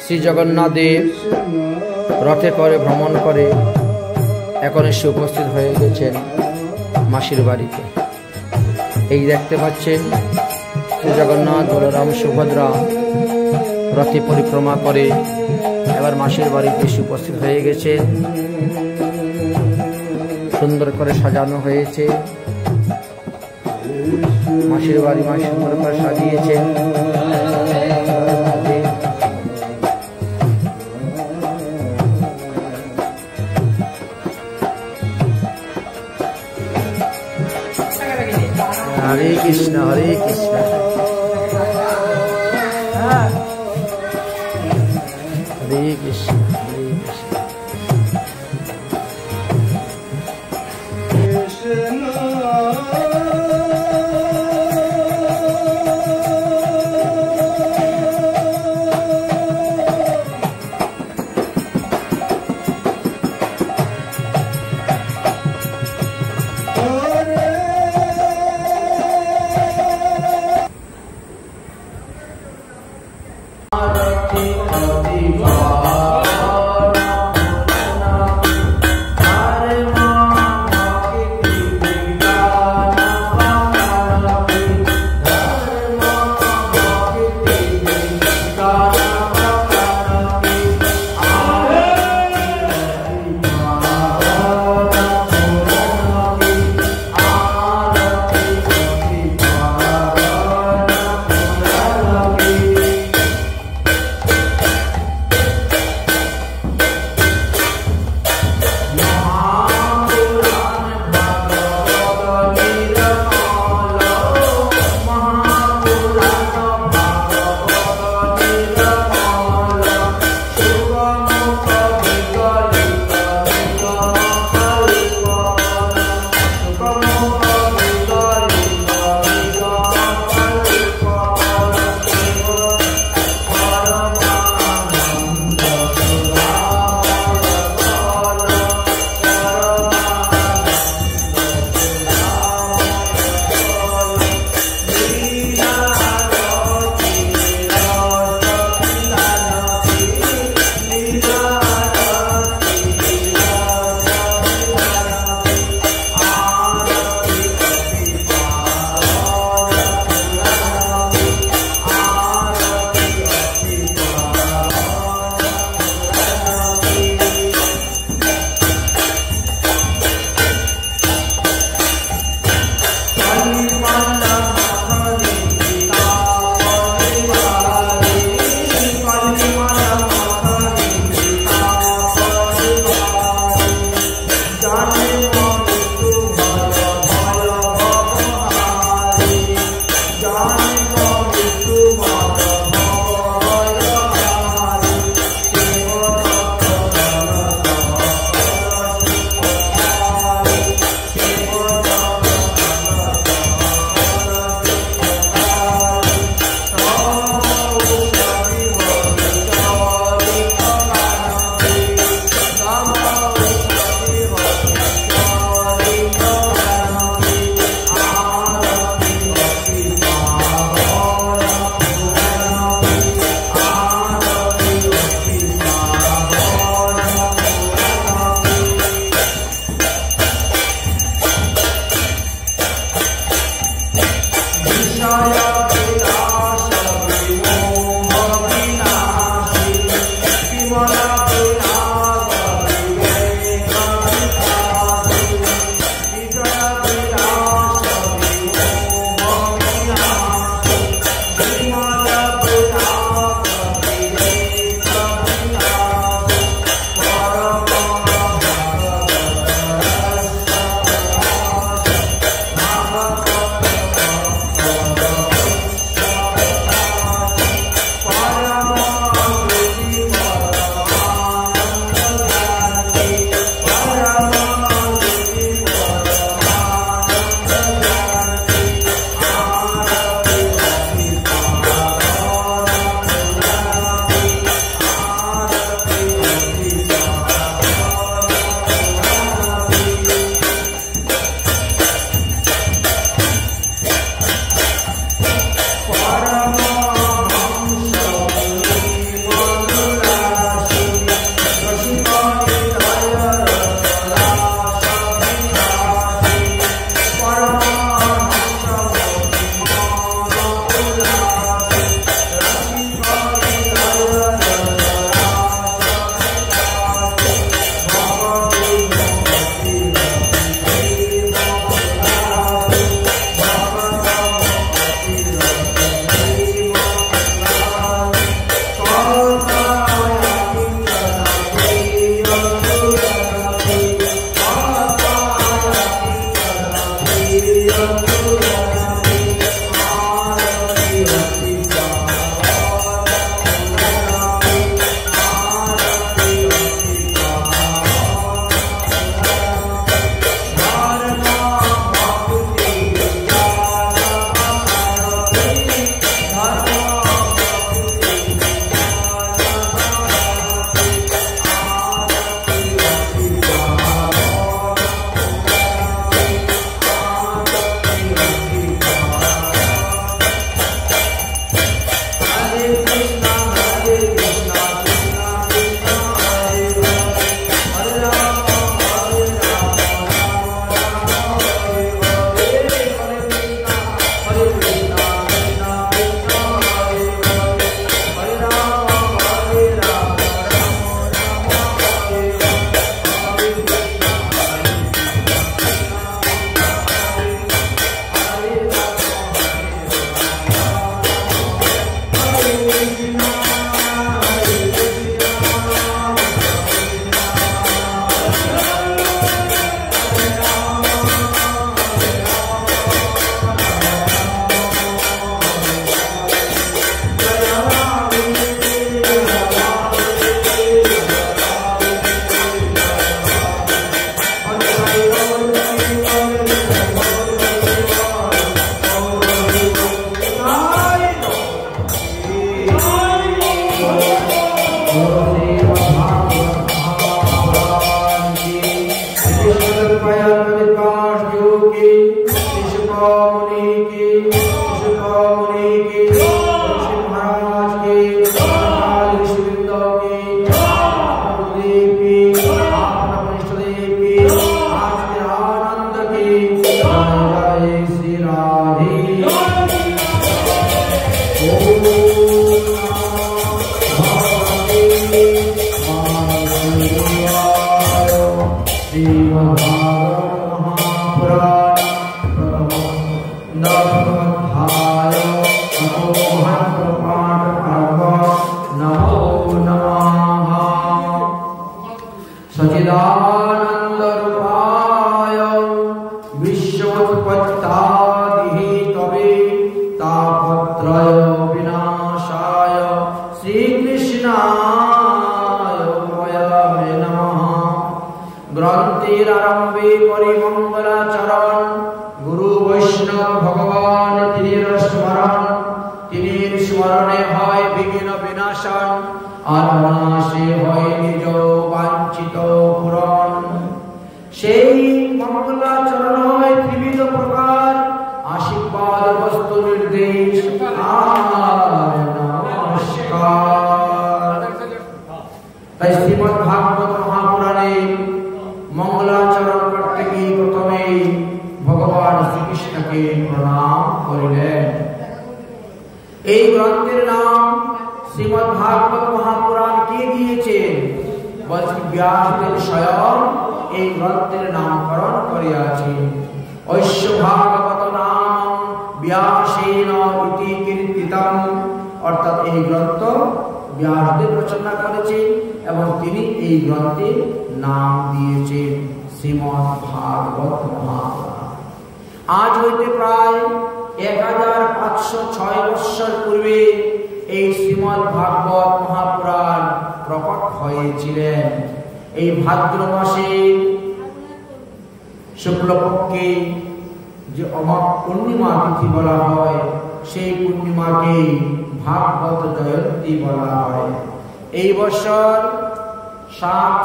শ্রী জগন্নাথ দেব রথে করে ভ্রমণ করে এখন এসে উপস্থিত হয়ে গেছেন মাসির বাড়িতে। এই দেখতে পাচ্ছেন শ্রী জগন্নাথ, বলরাম, সুভদ্রা রথে পরিক্রমা করে এবার মাসির বাড়িতে এসে উপস্থিত হয়ে গেছেন। সুন্দর করে সাজানো হয়েছে মাসির বাড়ি, মা সুন্দর করে সাজিয়েছেন। হরে কৃষ্ণ হরে কৃষ্ণ, হরে কৃষ্ণ হরে কৃষ্ণ।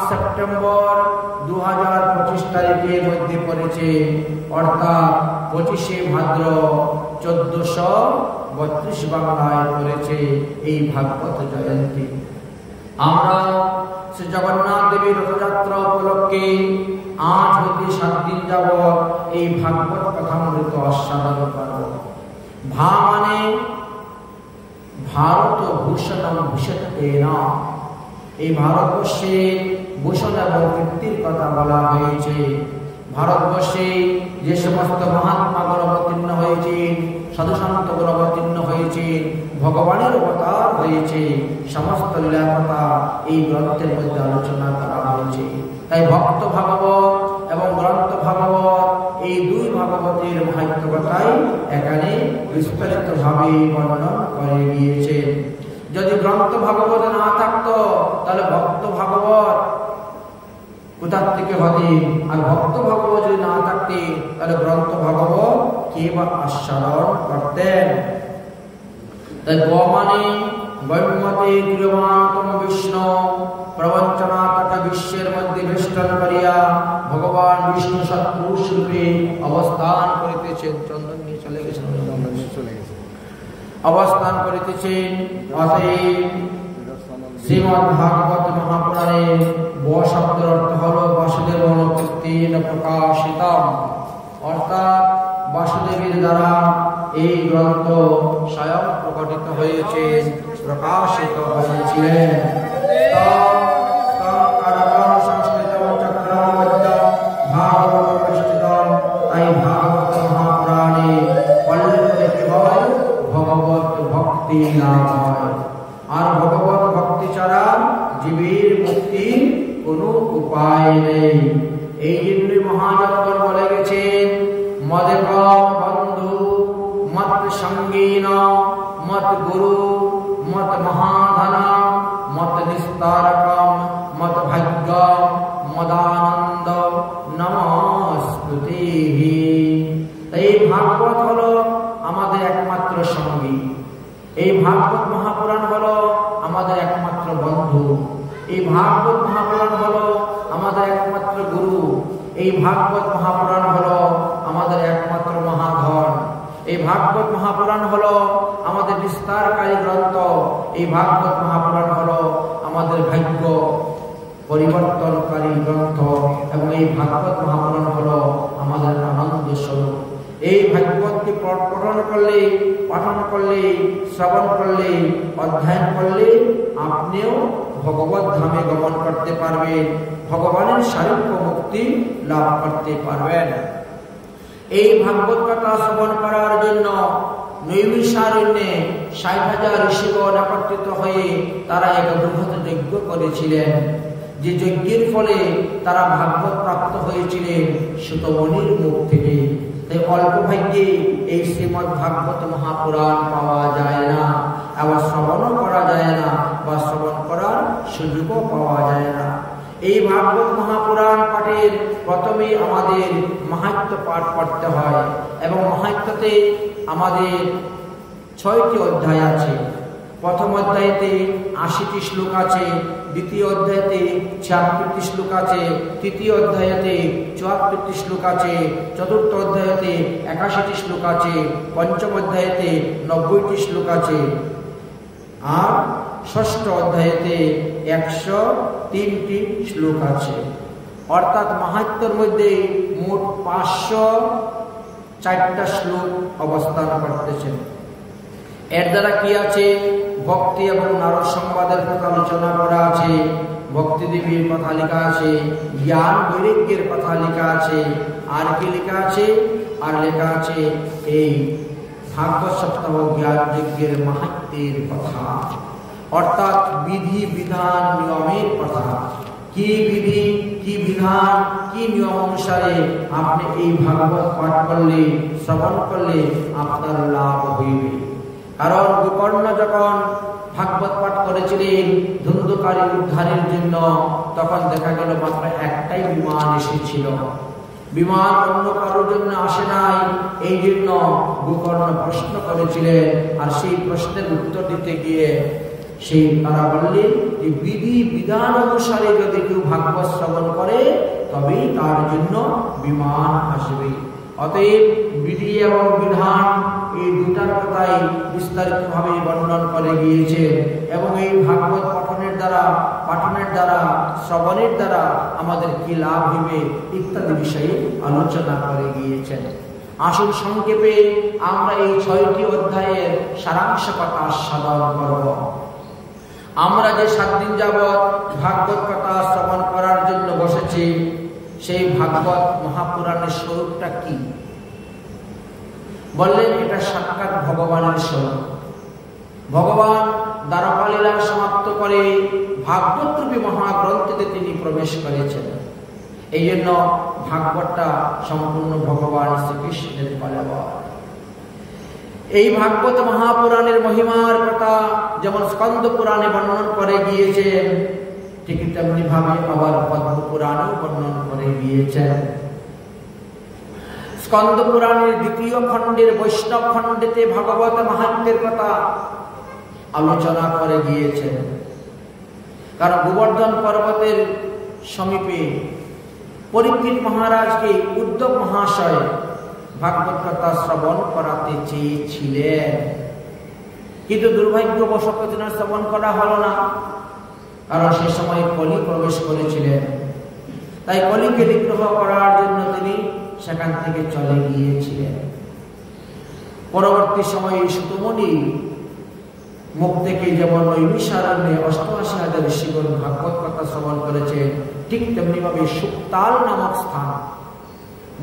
সেপ্টেম্বর 2025 তারিখের মধ্যে পড়েছে, অর্থাৎ 25শে ভাদ্র 1432 বাংলায় পড়েছে এই ভাগবত জয়ন্তী। আমরা শ্রী জগন্নাথ দেবীর রথযাত্রা উপলক্ষে আজ হতে 7 দিন যাবৎ এই ভাগবত কথামৃত আস্বাদন করব। ভা মানে ভারত ভূষণ ভূষতেন, এই ভারতবর্ষে ভূষণ এবং কীর্তির কথা বলা হয়েছে। ভারতবর্ষে যে সমস্ত মহাত্মাগণ অবতীর্ণ হয়েছেন, সাধুসন্তগণ অবতীর্ণ হয়েছেন, ভগবানের অবতার হয়েছে, সমস্ত লীলা কথা এই গ্রন্থের মধ্যে আলোচনা করা হয়েছে। তাই ভক্ত ভাগবত এবং গ্রন্থ ভাগবত এই দুই ভাগবতের মাহাত্ম্য কথাই এখানে বিস্তারিতভাবে বর্ণনা করে গিয়েছে। যদি গ্রন্থ ভাগবত না থাকতো তাহলে ভক্ত ভাগবত কোথার থেকে হতে, আর ভক্ত ভাগবত যদি না থাকতে তাহলে গ্রন্থ ভাগবত কে বা আস্বাদন করতেন। তাই গ মানে গম্যতে গৃহমানতম বিষ্ণু, প্রবঞ্চনা তথা বিশ্বের মধ্যে বেষ্টন করিয়া ভগবান বিষ্ণু সৎপুরুষ রূপে অবস্থান করিতেছেন। চন্দন নিয়ে চলে গেছেন, অবস্থান করিতেছেন। অতএব শ্রীমদ্ ভাগবত মহাপুরাণে ব শব্দের অর্থ হল বাসুদেব কীর্তিন প্রকাশিতম, অর্থাৎ বাসুদেবের দ্বারা এই গ্রন্থ স্বয়ং প্রকটিত হয়েছে, প্রকাশিত হয়েছিলেন। তাই ভাগবত মহাপুরাণে পল্লীতে কেবল ভগবত ভক্তি লাভ হয়, আর ভগবত ভক্তি ছাড়া জীবের মুক্তির কোনো উপায় নেই। এই জন্য মহাজনগণ বলে গেছেন, মদেকম বন্ধু মত সঙ্গীন মত গুরু মত মহাধন মত নিস্তারকম মত ভাগ্য মদানন্দ নমস্তুতে। এই ভাগবত হলো আমাদের একমাত্র সঙ্গী, এই ভাগবত মহাপুরাণ হলো আমাদের একমাত্র বন্ধু, এই ভাগবত মহাপুরাণ হলো আমাদের একমাত্র গুরু, এই ভাগবত মহাপুরাণ হলো আমাদের একমাত্র মহাধন, এই ভাগবত মহাপুরাণ হলো আমাদের বিস্তারকারী গ্রন্থ, এই ভাগবত মহাপুরাণ হলো আমাদের ভাগ্য পরিবর্তনকারী গ্রন্থ, এবং এই ভাগবত মহাপুরাণ হলো আমাদের আনন্দ স্বরূপ। এই ভাগবতকে পঠন করলে, পাঠন করলে, শ্রবণ করলে, অধ্যয়ন করলে আপনিও ভগবত ধামে গমন করতে পারবেন, ভগবানের সারূপ্য মুক্তি লাভ করতে পারবেন। এই ভাগবত কথা শ্রবণ করার জন্য নৈমিষারণ্যে ৬০,০০০ ঋষিগণ একত্রিত হয়ে তারা এক বৃহৎ যজ্ঞ করেছিলেন, যে যজ্ঞের ফলে তারা ভাগবত প্রাপ্ত হয়েছিলেন সুতমণির মুখ থেকে। তাই অল্প ভাগ্যে এই শ্রীমদ্ ভাগবত মহাপুরাণ পাওয়া যায় না, আবার শ্রবণও করা যায় না, বা শ্রবণ করার সুযোগও পাওয়া যায় না। এই ভাগবত মহাপুরাণ পাঠের প্রথমে আমাদের মাহাত্ম্য পাঠ করতে হয়, এবং মাহাত্ম্যতে আমাদের ৬টি অধ্যায় আছে। প্রথম অধ্যায়তে ৮০টি শ্লোক আছে, দ্বিতীয় অধ্যায়তে ৭৬টি শ্লোক আছে, তৃতীয় অধ্যায়তে ৭৪টি শ্লোক আছে, চতুর্থ অধ্যায়তে ৮১টি শ্লোক আছে, পঞ্চম অধ্যায়তে ৯০টি শ্লোক আছে, আর ষষ্ঠ অধ্যায়তে ১০৩টি শ্লোক আছে। অর্থাৎ মাহাত্ম্যের মধ্যে মোট ৫০৪টা শ্লোক অবস্থান করতেছেন। এর দ্বারা কি আছে? ভক্তি এবং নারদ সংবাদের কথা আলোচনা করা আছে, ভক্তি দেবীর কথা লেখা আছে, জ্ঞান বৈরাগ্যের কথা লেখা আছে, আর কি লেখা আছে? আর লেখা আছে এই ভাগবত সপ্তাহ জ্ঞান যজ্ঞের মাহাত্ম্যের কথা, অর্থাৎ বিধি বিধান নিয়মের কথা। কি বিধি, কি বিধান, কি নিয়ম অনুসারে আপনি এই ভাগবত পাঠ করলে, শ্রবণ করলে আপনার লাভ হইবে। কারণ গোকর্ণ যখন ভাগবত পাঠ করেছিলেন ধুন্ধুকারী উদ্ধারের জন্য, তখন দেখা গেল মাত্র একটাই বিমান এসেছিল, বিমান অন্য কারোর জন্য আসে নাই। এই জন্য গোকর্ণ প্রশ্ন করেছিলেন, আর সেই প্রশ্নের উত্তর দিতে গিয়ে সেই তারা বললেন যে বিধি বিধান অনুসারে যদি কেউ ভাগবত শ্রবণ করে তবেই তার জন্য বিমান আসবে। অতএব বিধি এবং বিধান এই দুটার কথাই বিস্তারিতভাবে বর্ণন করে গিয়েছে, এবং এই ভাগবত পাঠনের দ্বারা শ্রবণের দ্বারা আমাদের কি লাভ হইবে ইত্যাদি বিষয়ে আলোচনা করে গিয়েছেন। আসুন সংক্ষেপে আমরা এই ৬টি অধ্যায়ের সারাংশ কথা আস্বাদন করব। আমরা যে ৭ দিন যাবৎ ভাগবত কথা শ্রবণ করার জন্য বসেছি, সেই ভাগবত মহাপুরাণের স্বরূপটা কি? বললেন এটা সাক্ষাৎ ভগবানের স্বরূপ। ভগবান দ্বারকালীলা সমাপ্ত করে ভাগবত রূপী মহাগ্রন্থে তিনি প্রবেশ করেছেন। এই জন্য ভাগবতটা সম্পূর্ণ ভগবান শ্রীকৃষ্ণের কলেবর। এই ভাগবত মহাপুরাণের মহিমার কথা যেমন স্কন্দ পুরাণে বর্ণন করে গিয়েছেন, ঠিক তেমনি ভাবে আবার পদ্ম পুরাণেও বর্ণন করে গিয়েছেন। স্কন্দ পুরাণের ২য় খণ্ডের বৈষ্ণব খণ্ডেতে ভাগবত মাহাত্ম্যের কথা আলোচনা করে গিয়েছেন। কারণ গোবর্ধন পর্বতের সমীপে পরীক্ষিত মহারাজকে উদ্ধব মহাশয় ভাগবত কথা শ্রবণ করাতে চেয়েছিলেন, কিন্তু দুর্ভাগ্যবশত শ্রবণ করা হলো না, কারণ সে সময় কলি প্রবেশ করেছিলেন। তাই কলিকে নিগ্রহ করার জন্য তিনি সেখান থেকে চলে গিয়েছিলেন। পরবর্তী সময়ে সুতমণি মুখ থেকে যেমন নৈমিষারণ্যে ৮৮,০০০ ঋষিগণ ভাগবত কথা শ্রবণ করেছেন, ঠিক তেমনি ভাবে সুক্তাল নামক স্থান,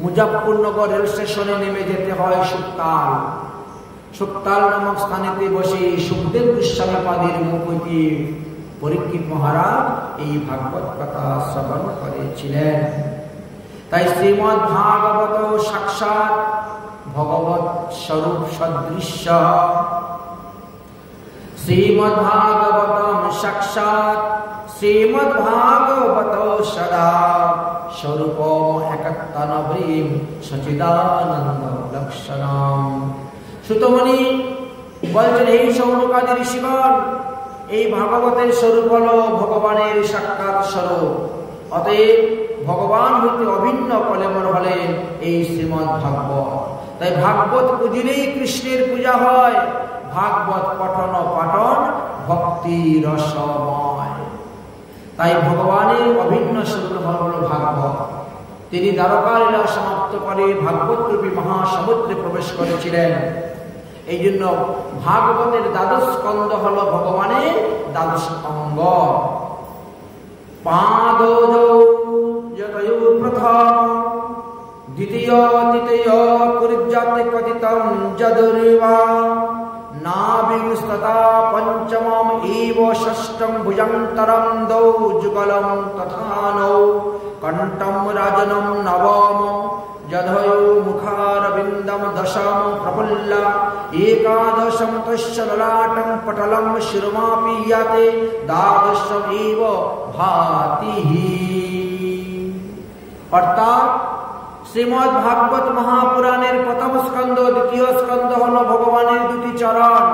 মুজাফফরনগর রেল স্টেশনে নেমে যেতে হয় সুক্তাল নামক স্থানেতে বসে সুখদেব গোস্বামী পাদের মুখ হইতে পরীক্ষিত মহারাজ এই ভাগবত কথা শ্রবণ করেছিলেন। তাই শ্রীমদ্ ভাগবত সাক্ষাৎ ভগবত স্বরূপ সদৃশ্য, শ্রীমদ্ ভাগবতম সাক্ষাৎ শ্রীমদ্ ভাগবত সদা স্বরূপম একত্তনবীম সচিদানন্দ লক্ষণম। সুতমণি বলছেন, এই সৌনকাদি ঋষিগণ, এই ভাগবতের স্বরূপ হল ভগবানের সাক্ষাৎ স্বরূপ। অতএব ভগবান হইতে অভিন্ন কলেবর হলেন এই শ্রীমদ্ ভাগবত। তাই ভাগবত পুজিলেই কৃষ্ণের পূজা হয়। ভাগবত পঠন পাঠন ভক্তি রসময়। তাই ভগবানের অভিন্ন স্বরূপ হল ভাগবত। তিনি দ্বারকালীলা সমাপ্ত করে ভাগবত রূপী মহাসমুদ্রে প্রবেশ করেছিলেন। এই জন্য ভাগবতের দ্বাদশ স্কন্ধ হলো ভগবানের দ্বাদশ অঙ্গ। পাদোজৌ যতয়ো প্রথম দ্বিতীয় তৃতীয় কুর্যাতে কথিতং যদুর্বা নাভিস্ততা পঞ্চমম এব ষষ্ঠং ভুজন্তরম দৌ যুগলম তথানৌ কণ্ঠম রাজনম নবম যধয়ো মুখারবিন্দম দশম প্রফুল্ল একাদশম তস্য ললাটং পটলম শিরমাপীয়তে দ্বাদশম এব ভাতিহি। অর্থাৎ শ্রীমদ্ ভাগবত মহাপুরাণের প্রথম স্কন্ধ দ্বিতীয় স্কন্ধ হল ভগবানের দুটি চরণ,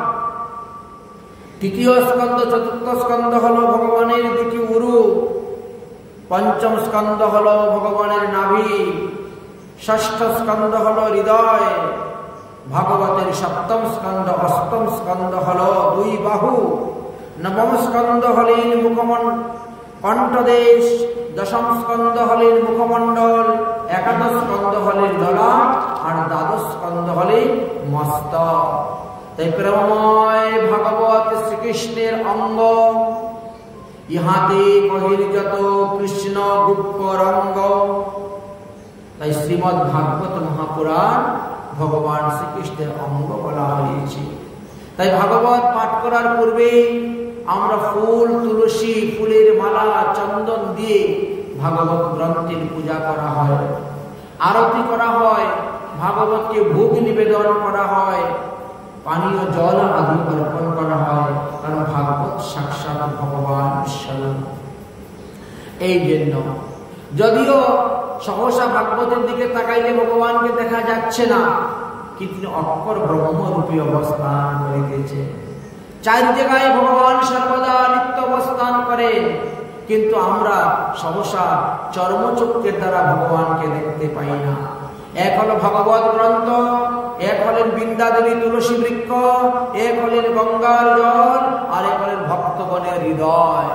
তৃতীয় স্কন্ধ চতুর্থ স্কন্ধ হল ভগবানের দুটি উরু, পঞ্চম স্কন্ধ হল ভগবানের নাভি, ষষ্ঠ স্কন্ধ হল হৃদয়, ভাগবতের সপ্তম স্কন্ধ অষ্টম স্কন্ধ হল দুই বাহু, নবম স্কন্ধ হলেন কণ্ঠদেশ, দশম স্কন্ধ হলেন মুখমণ্ডল, একাদশ স্কন্ধ হলেন ললাট আর দ্বাদশ স্কন্ধ হলেন মস্তক। তাই প্রেমময় ভাগবত শ্রীকৃষ্ণের অঙ্গ, ইহাতে বহির্গত কৃষ্ণ গুপ্ত রঙ্গ। তাই শ্রীমদ্ ভাগবত মহাপুরাণ ভগবান শ্রীকৃষ্ণের অঙ্গ বলা হয়েছে। তাই ভাগবত পাঠ করার পূর্বে আমরা ফুল, তুলসী, ফুলের মালা, চন্দন দিয়ে ভাগবত গ্রন্থের পূজা করা হয়, আরতি করা হয়, ভাগবতকে ভোগ নিবেদন করা হয়, পানীয় জল আদি অর্পণ করা হয়, কারণ ভাগবত সাক্ষাৎ ভগবান স্বয়ং। এই জন্য যদিও সহসা ভাগবতের দিকে তাকাইলে ভগবানকে দেখা যাচ্ছে না, কিন্তু অক্ষর ব্রহ্মরূপী অবস্থান করিতেছে। চার জায়গায় ভগবান সর্বদা নিত্য অবস্থান করেন, কিন্তু আমরা সহসা চর্মচক্ষের দ্বারা ভগবানকে দেখতে পাই না। এক হলো ভগবত গ্রন্থ, এক হলেন বৃন্দাদেবী তুলসী বৃক্ষ, এক হলেন গঙ্গার জল, আর এক হলেন ভক্তগণের হৃদয়।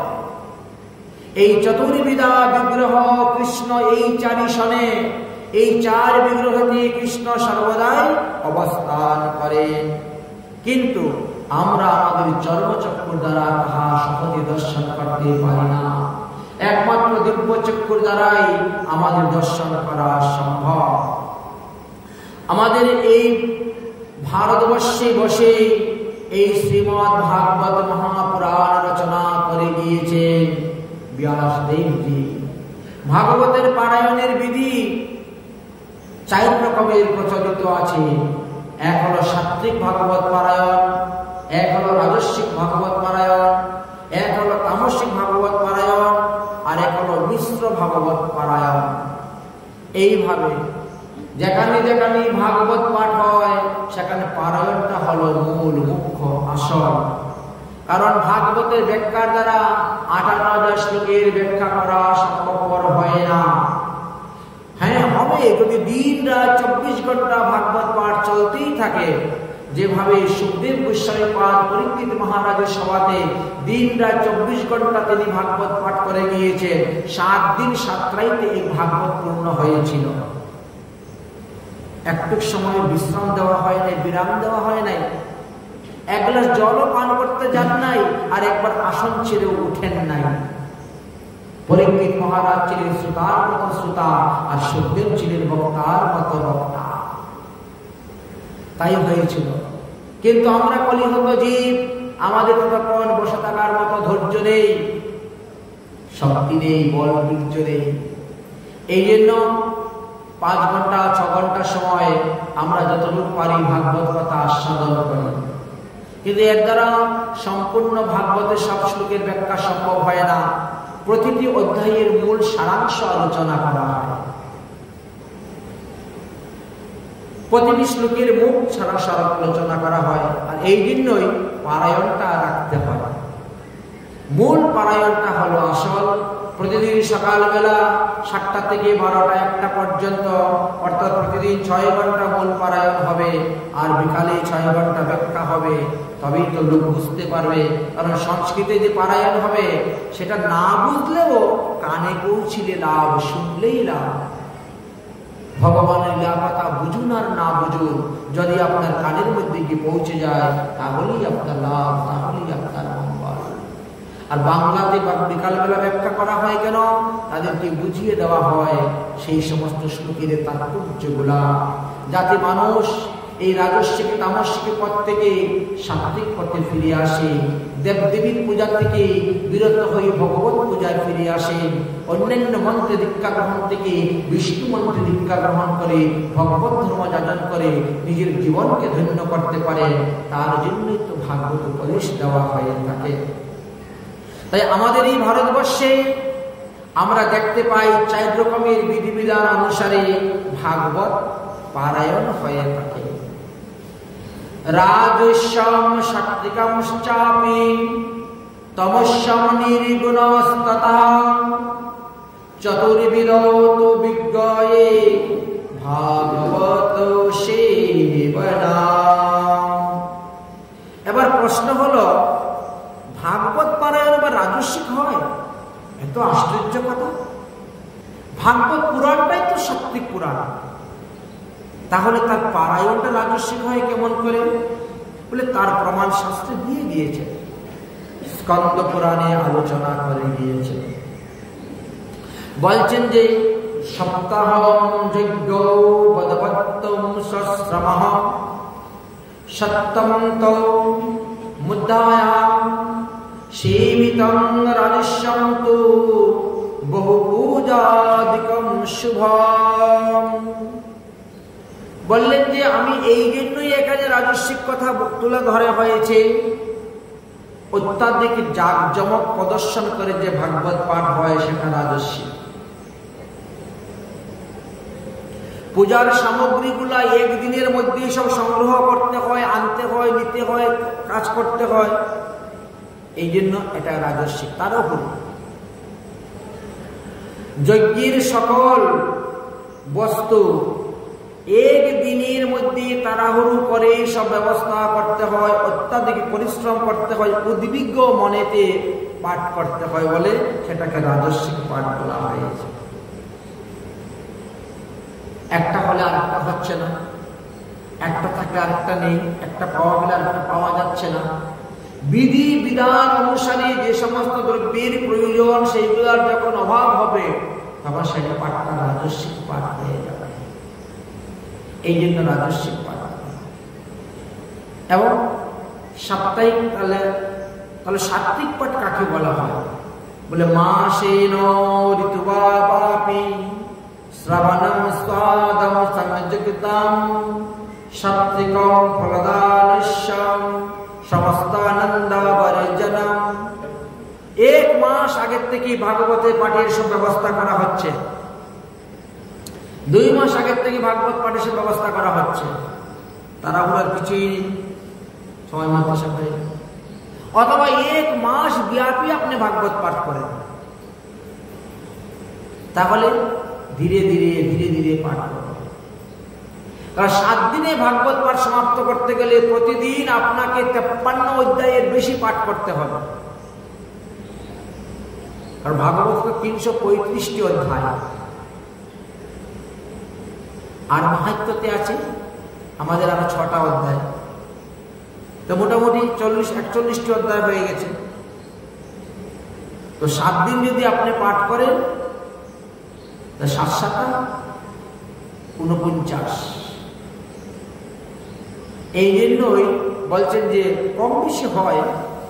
এই চতুর্বিধা বিগ্রহ কৃষ্ণ এই চারি সনে, এই চার বিগ্রহতে কৃষ্ণ সর্বদাই অবস্থান করেন, কিন্তু আমরা আমাদের চর্মচক্ষুর দ্বারা তাহা সহজে দর্শন করতে পারি না। একমাত্র দিব্য চক্ষুর দ্বারাই আমাদের দর্শন করা সম্ভব। আমাদের এই ভারতবর্ষে বসে এই শ্রীমদ্ ভাগবত মহাপুরাণ রচনা করে গিয়েছেন ব্যাসদেবজি। ভাগবতের পারায়ণের বিধি 4 রকমের প্রচলিত আছে। এক হলো সাত্বিক ভাগবত পারায়ণ, এক হলো রাজস্বিক ভাগবত পারায়ণ, এক হলো তামসিক ভাগবত পারায়ণ, আর এক হলো মিশ্র ভাগবত পারায়ণ। এইভাবে যেখানে যেখানে ভাগবত পাঠ হয় সেখানে পারায়ণটা হলো মূল, মুখ্য, আসল। কারণ ভাগবতের ব্যাখ্যার দ্বারা 58 শ্লোকের ব্যাখ্যা করা সম্ভবপর হয় না। হ্যাঁ, হবে যদি দিন রাত 24 ঘন্টা ভাগবত পাঠ চলতেই থাকে, যেভাবে সুখদেব গোস্বামী পাদ পরীক্ষিত মহারাজের সভাতে দিন রাত 24 ঘন্টা তিনি ভাগবত পাঠ করে গিয়েছেন। 7 দিন 7 রাইতে এই ভাগবত পূর্ণ হয়েছিল। একটু সময় বিশ্রাম দেওয়া হয় নাই, বিরাম দেওয়া হয় নাই, এক গ্লাস জলও পান করতে যান নাই, আর একবার আসন ছেড়ে উঠেন নাই। পরীক্ষিত মহারাজ ছিলেন শ্রোতার মতো শ্রোতা, আর সুখদেব ছিলেন বক্তার মতো বক্তা। তাই হয়েছিল। কিন্তু আমরা কলিহত জীব, আমাদের তখন বসে থাকার মতো ধৈর্য নেই, শক্তি নেই, বল বীর্য নেই। এই জন্য 5 ঘন্টা 6 ঘন্টা সময় আমরা যতটুকু পারি ভাগবত কথা আস্বাদন করি, কিন্তু এর দ্বারা সম্পূর্ণ ভাগবতের সব শ্লোকের ব্যাখ্যা সম্ভব হয় না। প্রতিটি অধ্যায়ের মূল সারাংশ আলোচনা করা হয়, প্রতিটি শ্লোকের মূল সারাংশ আলোচনা করা হয়। আর এই জন্যই পারায়ণটা রাখতে হয়। মূল পারায়ণটা হলো আসল। প্রতিদিন সকালবেলা 7টা থেকে 12টা 1টা পর্যন্ত, অর্থাৎ প্রতিদিন 6 ঘন্টা মূল পারায়ণ হবে, আর বিকালে 6 ঘন্টা ব্যাখ্যা হবে। তবেই তো লোক বুঝতে পারবে। কারণ সংস্কৃতে যে পারায়ণ হবে সেটা না বুঝলেও কানে পৌঁছিলে লাভ, শুনলেই লাভ। ভগবানের লীলা কথা বুঝুন আর না বুঝুন, যদি আপনার কানের মধ্যে গিয়ে পৌঁছে যায় তাহলেই আপনার লাভ, তাহলেই আপনার মঙ্গল। আর বাংলাতে বিকালবেলা ব্যাখ্যা করা হয় কেন? তাদেরকে বুঝিয়ে দেওয়া হয় সেই সমস্ত শ্লোকের তাৎপর্যগুলা, যাতে মানুষ এই রাজস্বিক তামসিক পথ থেকে সাত্ত্বিক পথে ফিরে আসে, দেবদেবীর পূজা থেকে বিরত হয়ে ভগবত পূজায় ফিরে আসেন, অন্যান্য মন্ত্রে দীক্ষা গ্রহণ থেকে বিষ্ণু মন্ত্রে দীক্ষা গ্রহণ করে ভগবত ধর্ম যাজন করে নিজের জীবনকে ধন্য করতে পারেন। তার জন্যই তো ভাগবত উপদেশ দেওয়া হয়ে থাকে। তাই আমাদের এই ভারতবর্ষে আমরা দেখতে পাই 4 রকমের বিধিবিধান অনুসারে ভাগবত পারায়ণ হয়ে থাকে। রাজস্যম সাত্ত্বিকম চাপি তমস্যম নির্গুণস্তথা চতুর্বিধো তু বিজ্ঞয়ে ভাগবত সেবনা। এবার প্রশ্ন হলো, ভাগবত পারায়ণ বা রাজস্বিক হয়? এত আশ্চর্য কথা। ভাগবত পুরাণটাই তো সাত্ত্বিক পুরাণ, তাহলে তার পারায়ণটা রাজস্বিক হয় কেমন করে? বলে তার প্রমাণ শাস্ত্রে দিয়ে দিয়েছে, স্কন্দ পুরাণে আলোচনা করে দিয়েছে। বলছেন যে সপ্তাহম যজ্ঞ বদবত্তম সশ্রমঃ সত্যম তো মুদ্দায়া সীমিতং রাজস্যম তু বহু পূজাদিকম শুভম। বললেন যে আমি এই জন্যই এখানে রাজস্বিক কথা তুলে ধরে হয়েছে, অত্যাধিক জাঁকজমক প্রদর্শন করে যে ভাগবত পাঠ হয় সেটা রাজস্বিক। পূজার সামগ্রীগুলা একদিনের মধ্যে সব সংগ্রহ করতে হয়, আনতে হয়, নিতে হয়, কাজ করতে হয়, এই জন্য এটা রাজস্বিক। তারও হল যজ্ঞের সকল বস্তু একদিনের মধ্যে তাড়াহুড়ো করে সব ব্যবস্থা করতে হয়, অত্যাধিক পরিশ্রম করতে হয়, উদ্বিগ্ন মনেতে পাঠ করতে হয় বলে সেটাকে রাজস্বিক পাঠ বলা হয়েছে। একটা হলে আরেকটা হচ্ছে না, একটা থাকলে আরেকটা নেই, একটা পাওয়া গেলে আরেকটা পাওয়া যাচ্ছে না। বিধি বিধান অনুসারে যে সমস্ত দ্রব্যের প্রয়োজন সেইগুলোর যখন অভাব হবে তখন সেটা পাঠটা রাজস্বিক পাঠ হয়ে যাবে। এই জন্য রাজস্বিক পাঠ। এবং সাপ্তাহিক তাহলে সাত্ত্বিক পাঠ কাকে বলা হয়? বলে মাসেন ঋতুবা পাপি শ্রবণম স্বাদম সংযুক্তম সাত্ত্বিকম ফলদানস্যম সমস্তানন্দ বর্জনম। 1 মাস আগের থেকে ভাগবতে পাঠের সব ব্যবস্থা করা হচ্ছে, 2 মাস আগের থেকে ভাগবত পাঠের সব ব্যবস্থা করা হচ্ছে, তাড়াহুড়ার কিছুই সময় মতো হয়ে। অথবা 1 মাস ব্যাপী আপনি ভাগবত পাঠ করেন, তাহলে ধীরে ধীরে ধীরে ধীরে পাঠ করুন। কারণ 7 দিনে ভাগবত পাঠ সমাপ্ত করতে গেলে প্রতিদিন আপনাকে 53 অধ্যায়ের বেশি পাঠ করতে হবে। কারণ ভাগবত 335টি অধ্যায়, আর মাহাত্ম্যতে আছে আমাদের আরো 6টা অধ্যায়, তো মোটামুটি 41টি অধ্যায় হয়ে গেছে। তো 7 দিন যদি আপনি পাঠ করেন, 7 7 49। এই জন্যই বলছেন যে কম বেশি হয়,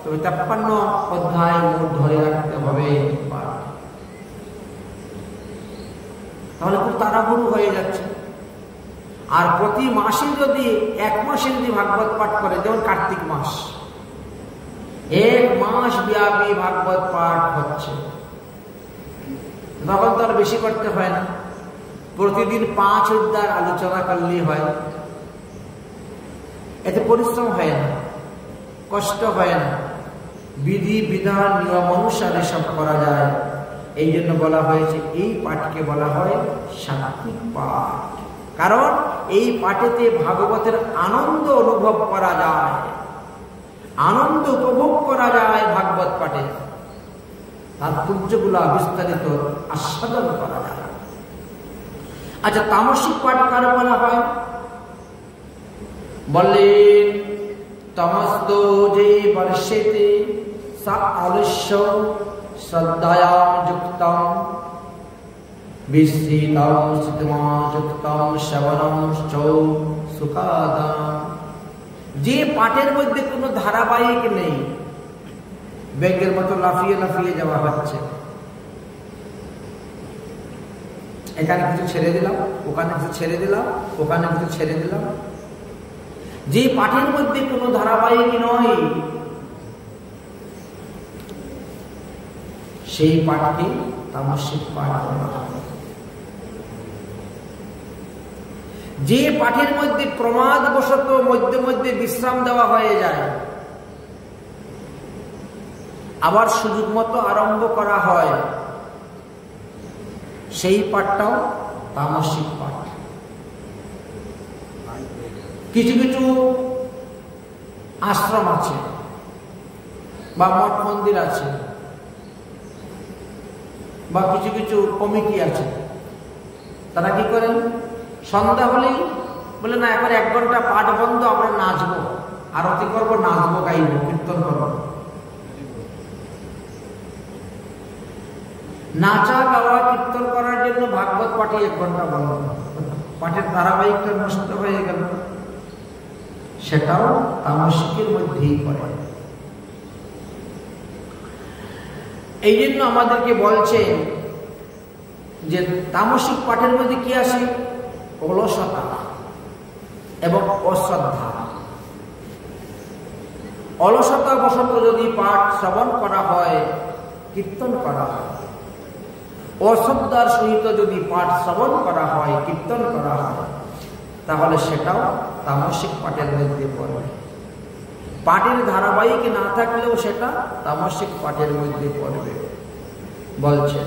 তবে 53 অধ্যায় মোট ধরে রাখতে হবে। তাহলে খুব তাড়াহুড়ো হয়ে যাচ্ছে। আর প্রতি মাসে যদি 1 মাসে যদি ভাগবত পাঠ করে, যেমন কার্তিক মাস, 1 মাস ব্যাপী ভাগবত পাঠ হচ্ছে, তখন তো আর বেশি করতে হয় না, প্রতিদিন 5 অধ্যায় আলোচনা করলেই হয়। এতে পরিশ্রম হয় না, কষ্ট হয় না, বিধি বিধান নিয়ম অনুসারে সব করা যায়। এই জন্য বলা হয়েছে এই পাঠকে বলা হয় সাত্ত্বিক পাঠ। কারণ এই পাঠেতে ভাগবতের আনন্দ অনুভব করা যায়, আনন্দ উপভোগ করা যায়। ভাগবত পাঠে তাৎপর্যগুলো বিস্তারিত আস্বাদন করা যায়। আচ্ছা, তামসিক পাঠ কার বলা হয়? বললেন তমস্তো যে বর্ষেতে সা আলস্য শ্রদ্ধায়াম যুক্তম বিস্মৃতম সুতমা যুক্তম শ্রবণম সুখাদাম। যে পাঠের মধ্যে কোনো ধারাবাহিক নেই, ব্যাগের মতো লাফিয়ে লাফিয়ে যাওয়া হচ্ছে, এখানে কিছু ছেড়ে দিলাম, ওখানে কিছু ছেড়ে দিলাম, ওখানে কিছু ছেড়ে দিলাম, যে পাঠের মধ্যে কোনো ধারাবাহিক নয়, সেই পাঠকে তামসিক পাঠ বলা হয়। যে পাঠের মধ্যে প্রমাদবশত মধ্যে মধ্যে বিশ্রাম দেওয়া হয়ে যায়, আবার সুযোগ মতো আরম্ভ করা হয়, সেই পাঠটাও তামসিক পাঠ। কিছু কিছু আশ্রম আছে বা মঠ মন্দির আছে বা কিছু কিছু কমিটি আছে, তারা কি করেন, সন্ধ্যা হলেই বলে না এখন 1 ঘন্টা পাঠ বন্ধ, আমরা নাচবো, আরতি করবো, নাচবো, গাইবো, কীর্তন করবো। নাচা গাওয়া কীর্তন করার জন্য ভাগবত পাঠে 1 ঘন্টা বন্ধ, পাঠের ধারাবাহিকটা নষ্ট হয়ে গেল, সেটাও তামসিকের মধ্যেই পড়ে। এই জন্য আমাদেরকে বলছে যে তামসিক পাঠের মধ্যে কি আসে, অলসতা এবং অশ্রদ্ধা। অলসতা বশত যদি পাঠ শ্রবণ করা হয়, কীর্তন করা হয়, অশ্রদ্ধার সহিত যদি পাঠ শ্রবণ করা হয়, কীর্তন করা হয়, তাহলে সেটাও তামসিক পাঠের মধ্যে পড়বে। পাঠের ধারাবাহিক না থাকলেও সেটা তামসিক পাঠের মধ্যে পড়বে বলছে।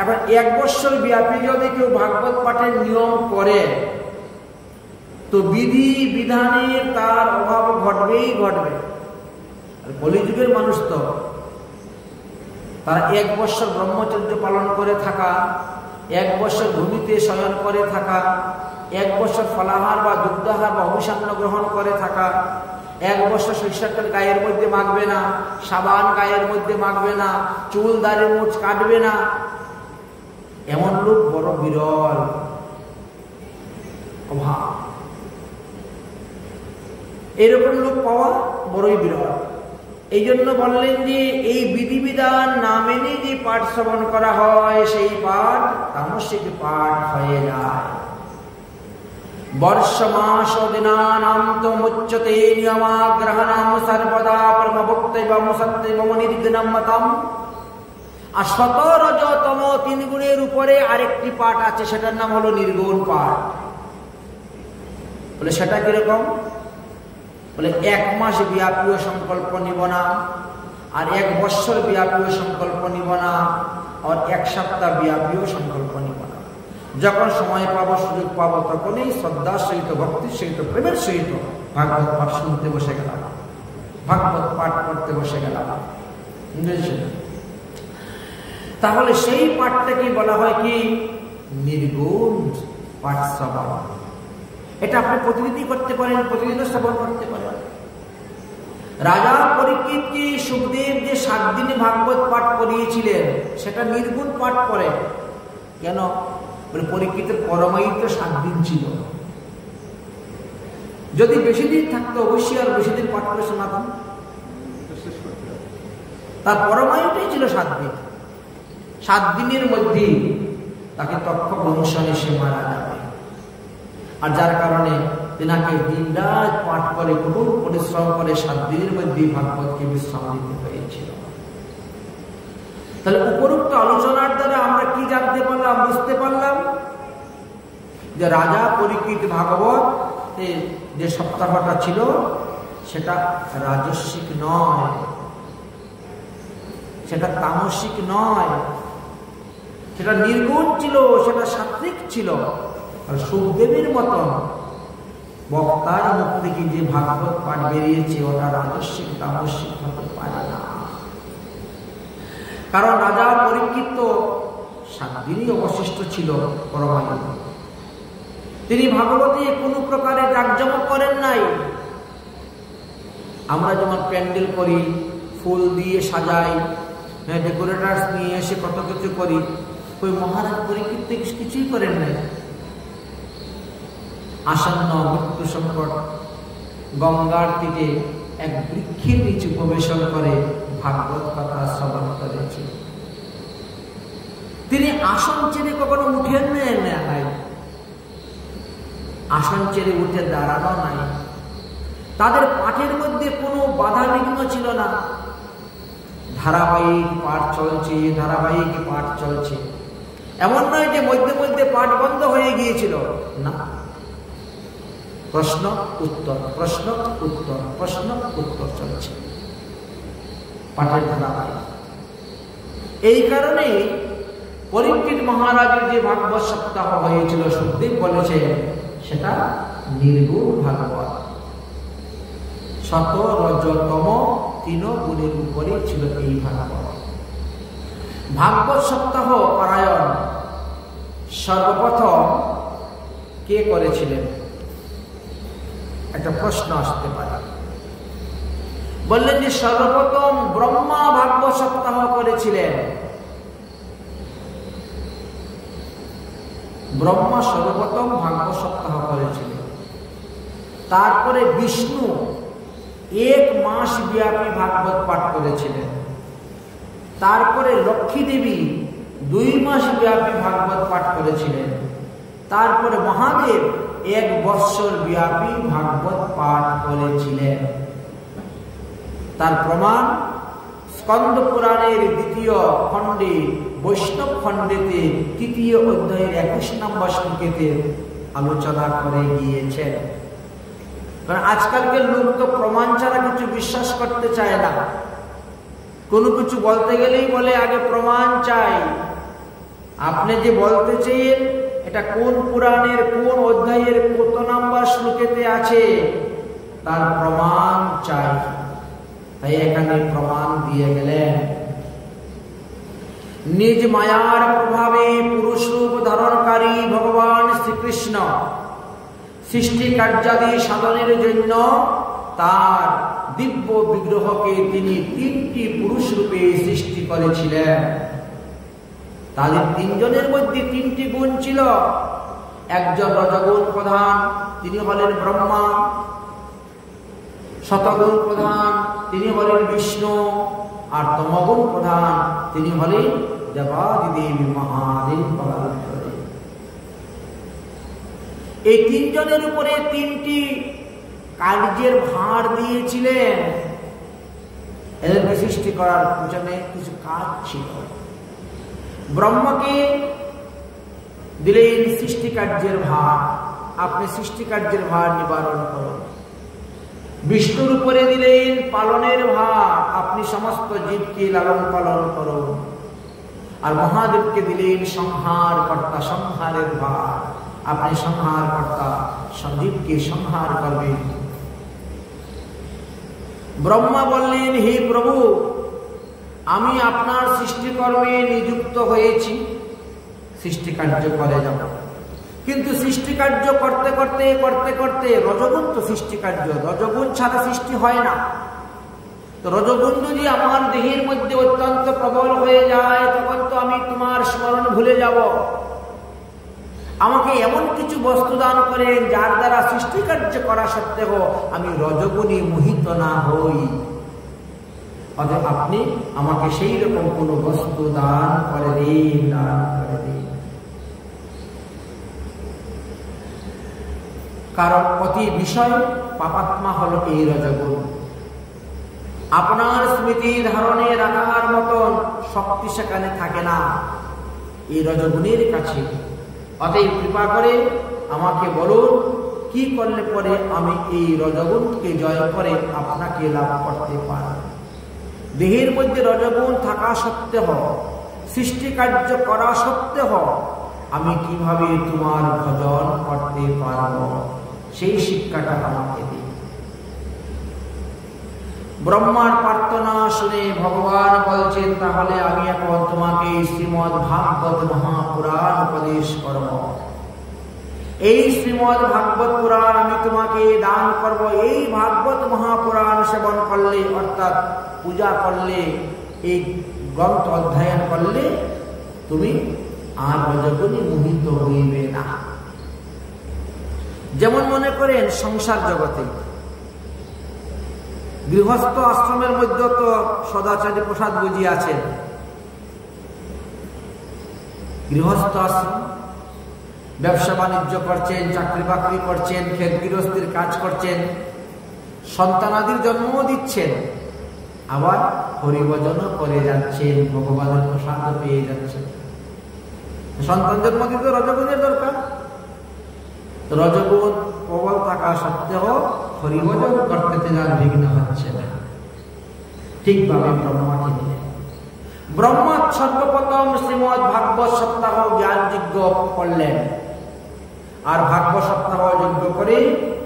এখন 1 বৎসর ব্যাপী যদি কেউ ভাগবত পাঠের নিয়ম করে, তো বিধি বিধানের তার অভাব ঘটবেই ঘটবে। কলিযুগের মানুষ তো তারা 1 বৎসর ব্রহ্মচর্য পালন করে থাকা, 1 বৎসর ভূমিতে শয়ন করে থাকা, 1 বৎসর ফলাহার বা দুগ্ধাহার বা অভিষান্ন গ্রহণ করে থাকা, 1 বৎসর সরিষার তেল গায়ের মধ্যে মাখবে না, সাবান গায়ের মধ্যে মাখবে না, চুল দাড়ি মুছ কাটবে না, এমন লোক বড় বিরল, অভাব। এরকম লোক পাওয়া বড়ই বিরল। এই জন্য বললেন যে এই বিধিবিধান না মেনে যে পাঠ শ্রবণ করা হয়, সেই পাঠ তামসিক পাঠ হয়ে যায়। বর্ষ মাস দিনানান্ত মুচ্যতে নিয়মাগ্রহণাম সর্বদা পরমভক্তৈবম সত্যৈবম নির্গুণম মতম। আর 17 রজতম 3 গুণের উপরে আরেকটি পাঠ আছে, সেটার নাম হলো নির্গুণ পাঠ। বলে সেটা কিরকম? বলে 1 মাস ব্যাপীয় সংকল্প নিব না, আর 1 বৎসর ব্যাপীয় সংকল্প নিব না, আর 1 সপ্তাহ ব্যাপীয় সংকল্প নিব না। যখন সময় পাবো, সুযোগ পাবো, তখনই শ্রদ্ধার সহিত, ভক্তির সহিত, প্রেমের সহিত ভাগবত পাঠ শুনতে বসে গেলাম, ভাগবত পাঠ করতে বসে গেলাম। তাহলে সেই পাঠটাকে বলা হয় কি? নির্গুণ পাঠ শ্রবণ। এটা আপনি প্রতিদিনই করতে পারেন, প্রতিদিনও শ্রবণ করতে পারেন। রাজা পরীক্ষিতকে সুখদেব যে 7 দিনে ভাগবত পাঠ করিয়েছিলেন, সেটা নির্গুণ পাঠ করে। কেন? বলে পরীক্ষিতের পরমায়ু তো 7 দিন ছিল। যদি বেশি দিন থাকতো অবশ্যই আর বেশি দিন পাঠ করে শোনাতাম। তার পরমায়ুটাই ছিল 7 দিন। 7 দিনের মধ্যে তাকে তক্ষ বংশনে সে মারা যাবে। আর যার কারণে তেনাকে দিনরাত পাঠ করে, কঠোর পরিশ্রম করে 7 দিনের মধ্যে ভাগবতকে বিশ্রাম দিতে হয়েছিল। তাহলে উপরোক্ত আলোচনার দ্বারা আমরা কি জানতে পারলাম, বুঝতে পারলাম যে রাজা পরীক্ষিত ভাগবত যে সপ্তাহটা ছিল, সেটা রাজস্বিক নয়, সেটা তামসিক নয়, সেটা নির্গুণ ছিল, সেটা সাত্বিক ছিল। আর সুখদেবের মতন বক্তার মুখ থেকে যে ভাগবত পাঠ বেরিয়েছে, ওটা রাজস্বিক তামসিক হতে পারে না। কারণ রাজা পরীক্ষিত 7 দিনই অবশিষ্ট ছিল পরমায়ু। তিনি ভাগবতে কোনো প্রকারে জাঁকজমক করেন নাই। আমরা যেমন প্যান্ডেল করি, ফুল দিয়ে সাজাই, ডেকোরেটার্স নিয়ে এসে কত কিছু করি, ওই মহারাজ পরীক্ষিত কিছুই করেন নাই। আসন্ন মৃত্যু সংকট গঙ্গার তীরে এক বৃক্ষের নিচে প্রবেশন করে ভাগবত কথা শ্রবণ করেছে। তিনি আসন ছেড়ে কখনো উঠেন নাই, আসন ছেড়ে উঠে দাঁড়ানো নাই। তাদের পাঠের মধ্যে কোনো বাধা বিঘ্ন ছিল না। ধারাবাহিক পাঠ চলছে, ধারাবাহিক পাঠ চলছে। এমন নয় যে মধ্যে মধ্যে পাঠ বন্ধ হয়ে গিয়েছিল, না। প্রশ্ন উত্তর, প্রশ্ন উত্তর, প্রশ্ন উত্তর চলছে, পাঠের ধারাবাহিক। এই কারণে পরীক্ষিত মহারাজের যে ভাগবত সপ্তাহ হয়েছিল, সুখদেব বলেছে সেটা নির্গুণ ভাগবত। শত রজতম 3 গুণের উপরে ছিল এই ভাগবত। ভাগবত সপ্তাহ পারায়ণ সর্বপ্রথম কে করেছিলেন? একটা প্রশ্ন আসতে পারে। বললেন যে সর্বপ্রথম ব্রহ্মা ভাগবত সপ্তাহ করেছিলেন। ব্রহ্মা সর্বপ্রথম ভাগবত সপ্তাহ করেছিলেন। তারপরে বিষ্ণু 1 মাস ব্যাপী ভাগবত পাঠ করেছিলেন। তারপরে লক্ষ্মী দেবী 2 মাস ব্যাপী ভাগবত পাঠ করেছিলেন। তারপরে মহাদেব 1 বৎসর ব্যাপী ভাগবত পাঠ করেছিলেন। তার প্রমাণ স্কন্দ পুরাণের 2য় খণ্ডে বৈষ্ণব খণ্ডেতে 3য় অধ্যায়ের 21 নম্বর শ্লোকেতে আলোচনা করে গিয়েছেন। কারণ আজকালকার লোক তো প্রমাণ ছাড়া কিছু বিশ্বাস করতে চায় না। কোনো কিছু বলতে গেলেই বলে আগে প্রমাণ চাই। আপনি যে বলতে চেয়েন এটা কোন পুরাণের কোন অধ্যায়ের কত নাম্বার শ্লোকেতে আছে তার প্রমাণ চাই। তাই এখানে প্রমাণ দিয়ে গেলেন। নিজ মায়ার প্রভাবে পুরুষ রূপ ধারণকারী ভগবান শ্রীকৃষ্ণ সৃষ্টি কার্যাদি সাধনের জন্য তার দিব্য বিগ্রহকে তিনি 3টি পুরুষ রূপে সৃষ্টি করেছিলেন। তাদের 3 জনের মধ্যে 3টি গুণ ছিল। একজন রজগুণ প্রধান, তিনি হলেন ব্রহ্মা। শতগুণ প্রধান, তিনি হলেন বিষ্ণু। আর তমগুণ প্রধান, তিনি হলেন দেবাদিদেবী মহাদেব। এই 3 জনের উপরে 3টি কার্যের ভার দিয়েছিলেন। এদেরকে সৃষ্টি করার পিছনে কিছু কাজ ছিল। ব্রহ্মাকে দিলেন সৃষ্টি কার্যের ভার, আপনি সৃষ্টি কার্যের ভার নিবারণ করুন। বিষ্ণুর উপরে দিলেন পালনের ভার, আপনি সমস্ত জীবকে লালন পালন করুন। আর মহাদেবকে দিলেন সংহার কর্তা, সংহারের ভার, আপনি সংহার কর্তা, সঞ্জীবকে সংহার করবেন। ব্রহ্মা বললেন, হে প্রভু, আমি আপনার সৃষ্টিকর্মে নিযুক্ত হয়েছি, সৃষ্টি কার্য করে যাব। কিন্তু সৃষ্টি কার্য করতে করতে করতে করতে রজগুণ তো সৃষ্টি কার্য, রজগুণ ছাড়া সৃষ্টি হয় না। তো রজগুণ যদি আমার দেহের মধ্যে অত্যন্ত প্রবল হয়ে যায় তখন তো আমি তোমার স্মরণ ভুলে যাব। আমাকে এমন কিছু বস্তু দান করেন যার দ্বারা সৃষ্টি কার্য করা সত্ত্বেও আমি রজগুণে মোহিত না হই। অতএব আপনি আমাকে সেই রকম কোন বস্তু দান করে দিন, দান করে দিন। কারণ অতি বিষয় পাপাত্মা হলো এই রজগুণ। আপনার স্মৃতি ধারণে রাখার মতন শক্তি সেখানে থাকে না এই রজগুণের কাছে। অতএব কৃপা করে আমাকে বলুন কি করলে পরে আমি এই রজগুণকে জয় করে আপনাকে লাভ করতে পারি। দেহের মধ্যে রজগুণ থাকা সত্ত্বেও, সৃষ্টি কার্য করা সত্ত্বেও আমি কিভাবে তোমার ভজন করতে পারব, সেই শিক্ষাটা আমাকে দিন। ব্রহ্মার প্রার্থনা শুনে ভগবান বলছেন, তাহলে আমি এখন তোমাকে শ্রীমদ্ ভাগবত মহাপুরাণ উপদেশ করব। এই শ্রীমদ ভাগবত পুরাণ আমি তোমাকে দান করব। এই ভাগবত মহাপুরাণ সেবন করলে, অর্থাৎ পূজা করলে, এই গ্রন্থ অধ্যয়ন করলে তুমি আর রজগুণে মোহিত হইবে না। যেমন মনে করেন সংসার জগতে গৃহস্থ আশ্রমের মধ্যে তো সদাচারী প্রসাদ বুঝিয়াছেন। গৃহস্থ আশ্রম ব্যবসা বাণিজ্য করছেন, চাকরি বাকরি করছেন, ক্ষেত গৃহস্থির কাজ করছেন, সন্তানাদির জন্ম দিচ্ছেন, আবার হরিভজনও করে যাচ্ছেন, ভগবানের প্রসাদ পেয়ে যাচ্ছেন। সন্তান জন্ম দিতে রজগুণের দরকার। রজগুণ প্রবল থাকা সত্ত্বেও হরিভজন করতে যার বিঘ্ন হচ্ছে না। ঠিকভাবে ব্রহ্মাকে দিলেন। ব্রহ্মা সর্বপ্রথম শ্রীমদ ভাগবত সপ্তাহ জ্ঞান যজ্ঞ করলেন, আর ভাগবত সপ্তাহ যজ্ঞ করে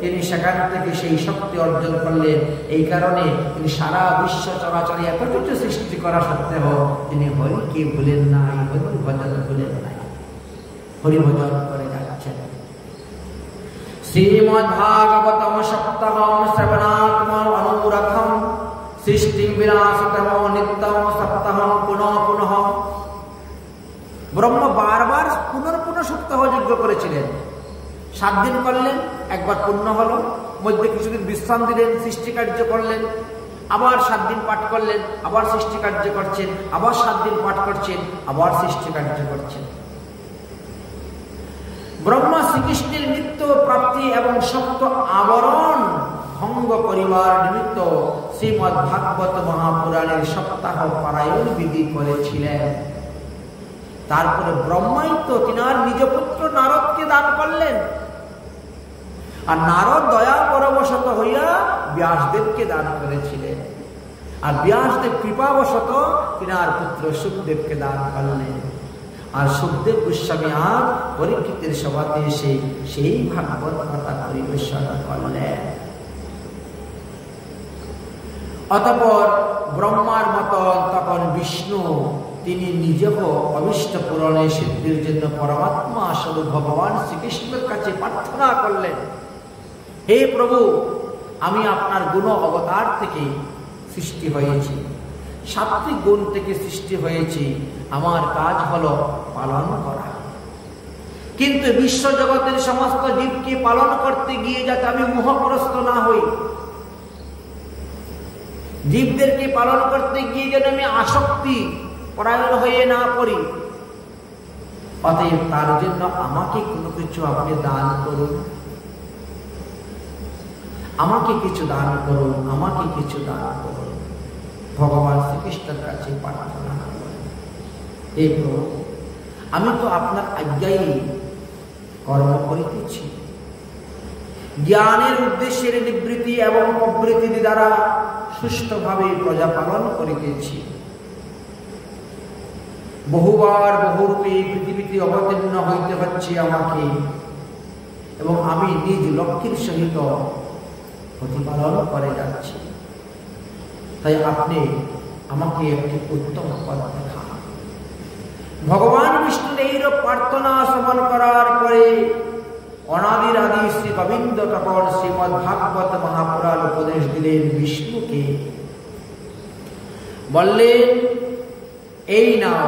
তিনি সেখান থেকে সেই শক্তি অর্জন করলেন। এই কারণে তিনি সারা বিশ্ব চরাচরে এত কিছু সৃষ্টি করা সত্ত্বেও তিনি হরিকে ভুলেন নাই, হরি ভজন ভুলেন নাই, হরিভজন করে যাচ্ছেন। শ্রীমদ ভাগবতম সপ্তাহম শ্রবণাত্ম অনুরথম সৃষ্টি বিনাশতম নিত্যম সপ্তাহম পুনঃ পুনঃ। ব্রহ্ম বারবার পুনর্পুনঃ সপ্তাহ যজ্ঞ করেছিলেন। 7 দিন করলেন, একবার পূর্ণ হলো, মধ্যে কিছুদিন বিশ্রাম দিলেন, সৃষ্টি কার্য করলেন, আবার 7 দিন পাঠ করলেন, আবার সৃষ্টি কার্য করছেন, আবার 7 দিন পাঠ করছেন, আবার সৃষ্টি কার্য করছেন। ব্রহ্মা শ্রীকৃষ্ণের নিত্য প্রাপ্তি এবং সপ্ত আবরণ ভঙ্গ করিবার নিমিত্ত শ্রীমদ ভাগবত মহাপুরাণের সপ্তাহ পারায়ণ বিধি করেছিলেন। তারপরে ব্রহ্মাই তো তিনার নিজ পুত্র নারদকে দান করলেন, আর নারদ দয়া পরবশত হইয়া ব্যাসদেবকে দান করেছিলেন, আর ব্যাসদেব কৃপাবশত তিনার পুত্র সুখদেবকে দান করলেন। আর সুখদেব গোস্বামী আজ পরীক্ষিতের সভাতে এসে সেই ভাগবত কথা পরিবেশন করলেন। অতঃপর ব্রহ্মার মতন তখন বিষ্ণু তিনি নিজেও অভিষ্ট পূরণে সিদ্ধির জন্য পরমাত্মা স্বরূপ ভগবান শ্রীকৃষ্ণের কাছে প্রার্থনা করলেন, হে প্রভু, আমি আপনার গুণ অবতার থেকে সৃষ্টি হয়েছি, সাত্বিক গুণ থেকে সৃষ্টি হয়েছি, আমার কাজ হলো পালন করা। কিন্তু বিশ্ব জগতের সমস্ত জীবকে পালন করতে গিয়ে যাতে আমি মোহগ্রস্ত না হই, জীবদেরকে পালন করতে গিয়ে যেন আমি আসক্তি পরায়ণ হয়ে না পড়ি, অতএব তার জন্য আমাকে কোনো কিছু আপনি দান করুন, আমাকে কিছু দান করুন, আমাকে কিছু দান করুন। ভগবান শ্রীকৃষ্ণের কাছে প্রার্থনা করলেন, হে প্রভু, আমি তো আপনার আজ্ঞায় কর্ম করিতেছি, জ্ঞানের উদ্দেশ্যের নিবৃত্তি এবং প্রবৃত্তি দ্বারা সুষ্ঠুভাবে প্রজা পালন করিতেছি। বহুবার বহুরূপে পৃথিবীতে অবতীর্ণ হইতে হচ্ছে আমাকে, এবং আমি নিজ লক্ষ্যের সহিত প্রতিপালন করে যাচ্ছি। তাই আপনি আমাকে একটি উত্তম পথ দেখান। ভগবান বিষ্ণুর এইরূপ প্রার্থনা শ্রবণ করার পরে অনাদির আদি শ্রী গোবিন্দ তখন শ্রীমদ ভাগবত মহাপুরাণ উপদেশ দিলেন বিষ্ণুকে। বললেন, এই নাও,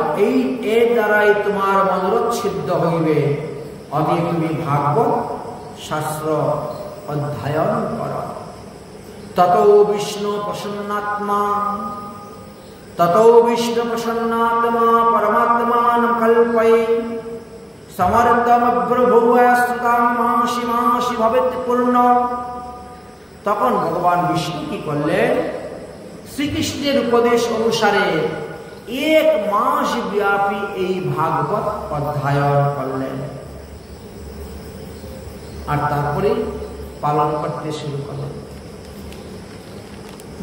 এর দ্বারাই তোমার মনোরথ সিদ্ধ হইবে, অতএব তুমি ভাগবত শাস্ত্র অধ্যয়ন কর। ততো বিষ্ণু প্রসন্নাত্মা পরমাত্মান কল্পয়ে সমর্থমগ্রভুবস্তুতাং মাসি মাসি ভবেৎ পূর্ণ। তখন ভগবান বিষ্ণু কি করলেন, শ্রীকৃষ্ণের উপদেশ অনুসারে 1 মাস ব্যাপী এই ভাগবত অধ্যয়ন করলেন, আর তারপরে পালন করতে শুরু করলেন।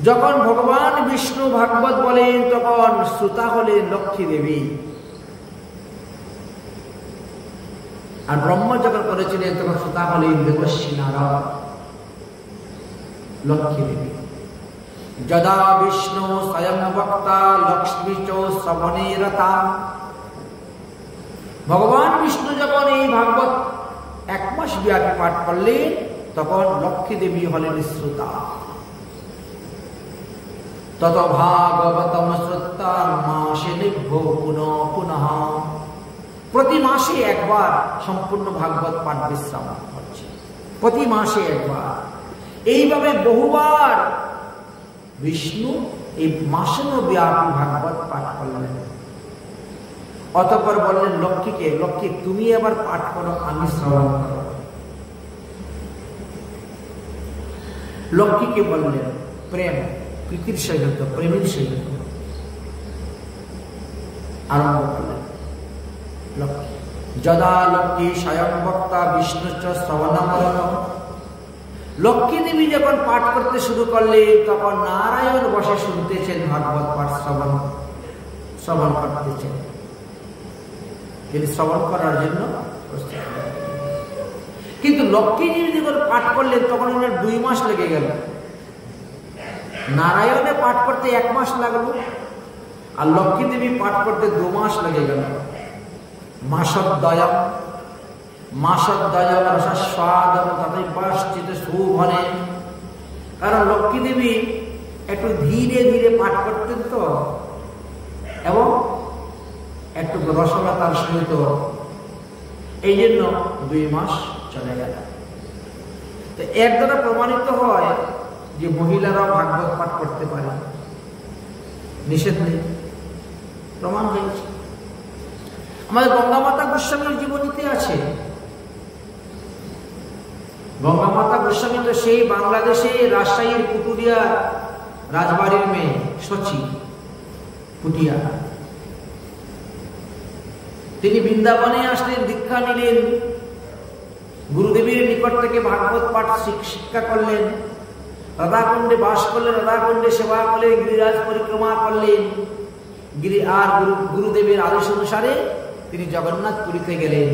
যখন ভগবান বিষ্ণু ভাগবত বলেন, তখন শ্রোতা হলেন লক্ষ্মী দেবী, আর ব্রহ্মা যখন করেছিলেন তখন শ্রোতা হলেন দেবর্ষি নারদ, লক্ষ্মী দেবী। যদা বিষ্ণু স্বয়ং বক্তা লক্ষ্মী চ শ্রবণে রতা। ভগবান বিষ্ণু যখন এই ভাগবত 1 মাস ব্যাপী পাঠ করলেন, তখন লক্ষ্মী দেবী হলেন শ্রোতা। তত ভাগবতম শ্রোতার মাসে নিভ্য পুনঃ পুনঃ। প্রতি মাসে একবার সম্পূর্ণ ভাগবত পাঠ বিশ্রাম হচ্ছে, প্রতি মাসে একবার। এইভাবে বহুবার বিষ্ণু এই মাসেরও ব্যাপী ভাগবত পাঠ করলেন। অতঃপর বললেন লক্ষ্মীকে, লক্ষ্মী তুমি এবার পাঠ করো, আমি শ্রবণ করো। লক্ষ্মীকে বললেন প্রেম, প্রীতির সহিত, প্রেমের সহিত আরম্ভ করলেন লক্ষ্মী। যদা লক্ষ্মী স্বয়ং বক্তা বিষ্ণুশ্চ শ্রবণমরত। লক্ষ্মী দেবী যখন পাঠ করতে শুরু করলেন, তখন নারায়ণ বসে শুনতেছেন, ভাগবত পাঠ শ্রবণ করতেছেন। তিনি শ্রবণ করার জন্য প্রস্তুত। কিন্তু লক্ষ্মী দেবী যখন পাঠ করলেন, তখন ওনার 2 মাস লেগে গেল। নারায়ণে পাঠ করতে 1 মাস লাগলো, আর লক্ষ্মী দেবী পাঠ করতে 2 মাস লেগে গেল। মাসদ্বয়ম রসস্বাদম তদৈবাশ্চিত শোভনে। কারণ লক্ষ্মী দেবী একটু ধীরে ধীরে পাঠ করতেন তো, এবং একটু রসলতার সহিত, এই জন্য 2 মাস চলে গেল। তো এর দ্বারা প্রমাণিত হয় যে মহিলারাও ভাগবত পাঠ করতে পারে, নিষেধ নেই, প্রমাণ হয়েছে। আমাদের গঙ্গা মাতা গোস্বামীর জীবনীতে আছে। গঙ্গা মাতা গোস্বামী তো সেই বাংলাদেশে রাজশাহীর পুটুরিয়া রাজবাড়ির মেয়ে, সচি পুটিয়া। তিনি বৃন্দাবনে আসলেন, দীক্ষা নিলেন, গুরুদেবের নিকট থেকে ভাগবত পাঠ শিক্ষা করলেন, রাধাকুণ্ডে বাস করলেন, রাধাকুণ্ডে সেবা করলেন, গিরিরাজ পরিক্রমা করলেন। আর গুরুদেবের আদেশ অনুসারে তিনি জগন্নাথপুরীতে গেলেন,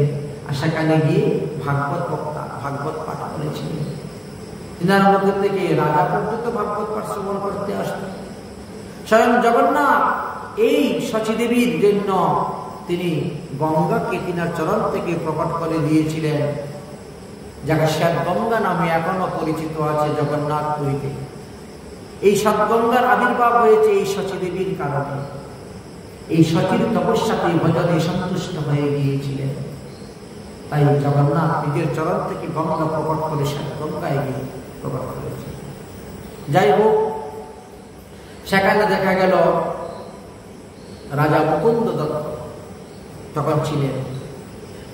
আর সেখানে গিয়ে ভাগবত পাঠ করেছিলেন। তিনার মধ্যে থেকে রাজা পর্যন্ত ভাগবত পাঠ শ্রবণ করতে আসতেন। স্বয়ং জগন্নাথ এই শচীদেবীর জন্য তিনি গঙ্গাকে তিনার চরণ থেকে প্রকট করে দিয়েছিলেন, যাকে শ্বেতগঙ্গা নামে এখনো পরিচিত আছে জগন্নাথপুরীতে। এই সৎগঙ্গার আবির্ভাব হয়েছে এই শচীদেবীর কারণে। এই শচীর তপস্যাতে ভজনে সন্তুষ্ট হয়ে গিয়েছিলেন, তাই জগন্নাথ নিজের চরণ থেকে গঙ্গা প্রকট করে শ্বেতগঙ্গায় গিয়ে প্রকট করেছে। যাই হোক, সেখানে দেখা গেল রাজা মুকুন্দ দত্ত তখন ছিলেন।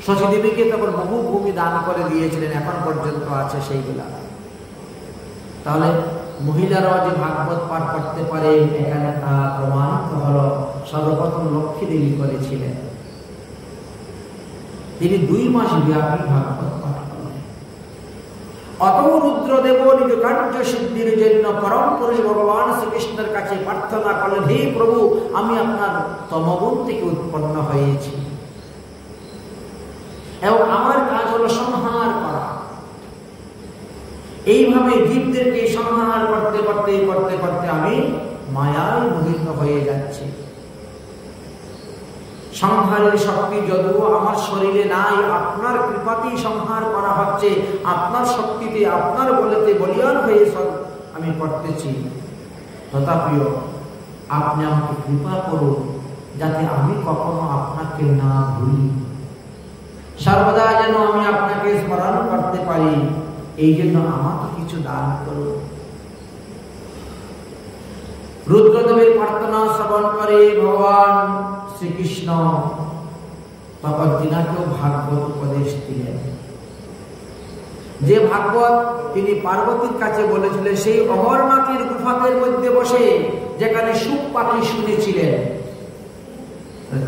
শচীদেবীকে তখন বহু ভূমি দান করে দিয়েছিলেন, এখন পর্যন্ত আছে সেইগুলা। তাহলে মহিলারাও যে ভাগবত পাঠ করতে পারে, এখানে তা প্রমাণিত হল। সর্বপ্রথম লক্ষ্মী দেবী করেছিলেন, তিনি 2 মাস ব্যাপী ভাগবত পাঠ করলেন। অত রুদ্রদেব নিজ কার্য সিদ্ধির জন্য পরম পুরুষ ভগবান শ্রীকৃষ্ণের কাছে প্রার্থনা করলেন, হে প্রভু, আমি আপনার তমগুণ থেকে উৎপন্ন হয়েছি এবং আমার কাজ হলো সংহার করা। এইভাবে জীবদেরকে সংহার করতে করতে করতে করতে আমি মায়ায় মোহিত হয়ে যাচ্ছি। সংহারের শক্তি যদিও আমার শরীরে নাই, আপনার কৃপাতেই সংহার করা হচ্ছে। আপনার শক্তিতে, আপনার বলেতে বলিয়ান হয়ে আমি করতেছি। তথাপিও আপনি আমাকে কৃপা করুন, যাতে আমি কখনো আপনাকে না ভুলি, সর্বদা যেন আমি আপনাকে স্মরণ করতে পারি। এই জন্য আমাকে কিছু দান করুন। রুদ্রদেবের প্রার্থনা শ্রবণ করে ভগবান শ্রীকৃষ্ণ তখন তিনাকেও ভাগবত উপদেশ দিলেন। যে ভাগবত তিনি পার্বতীর কাছে বলেছিলেন, সেই অমরনাথের গুফাদের মধ্যে বসে যেখানে সুখ পাখি শুনেছিলেন।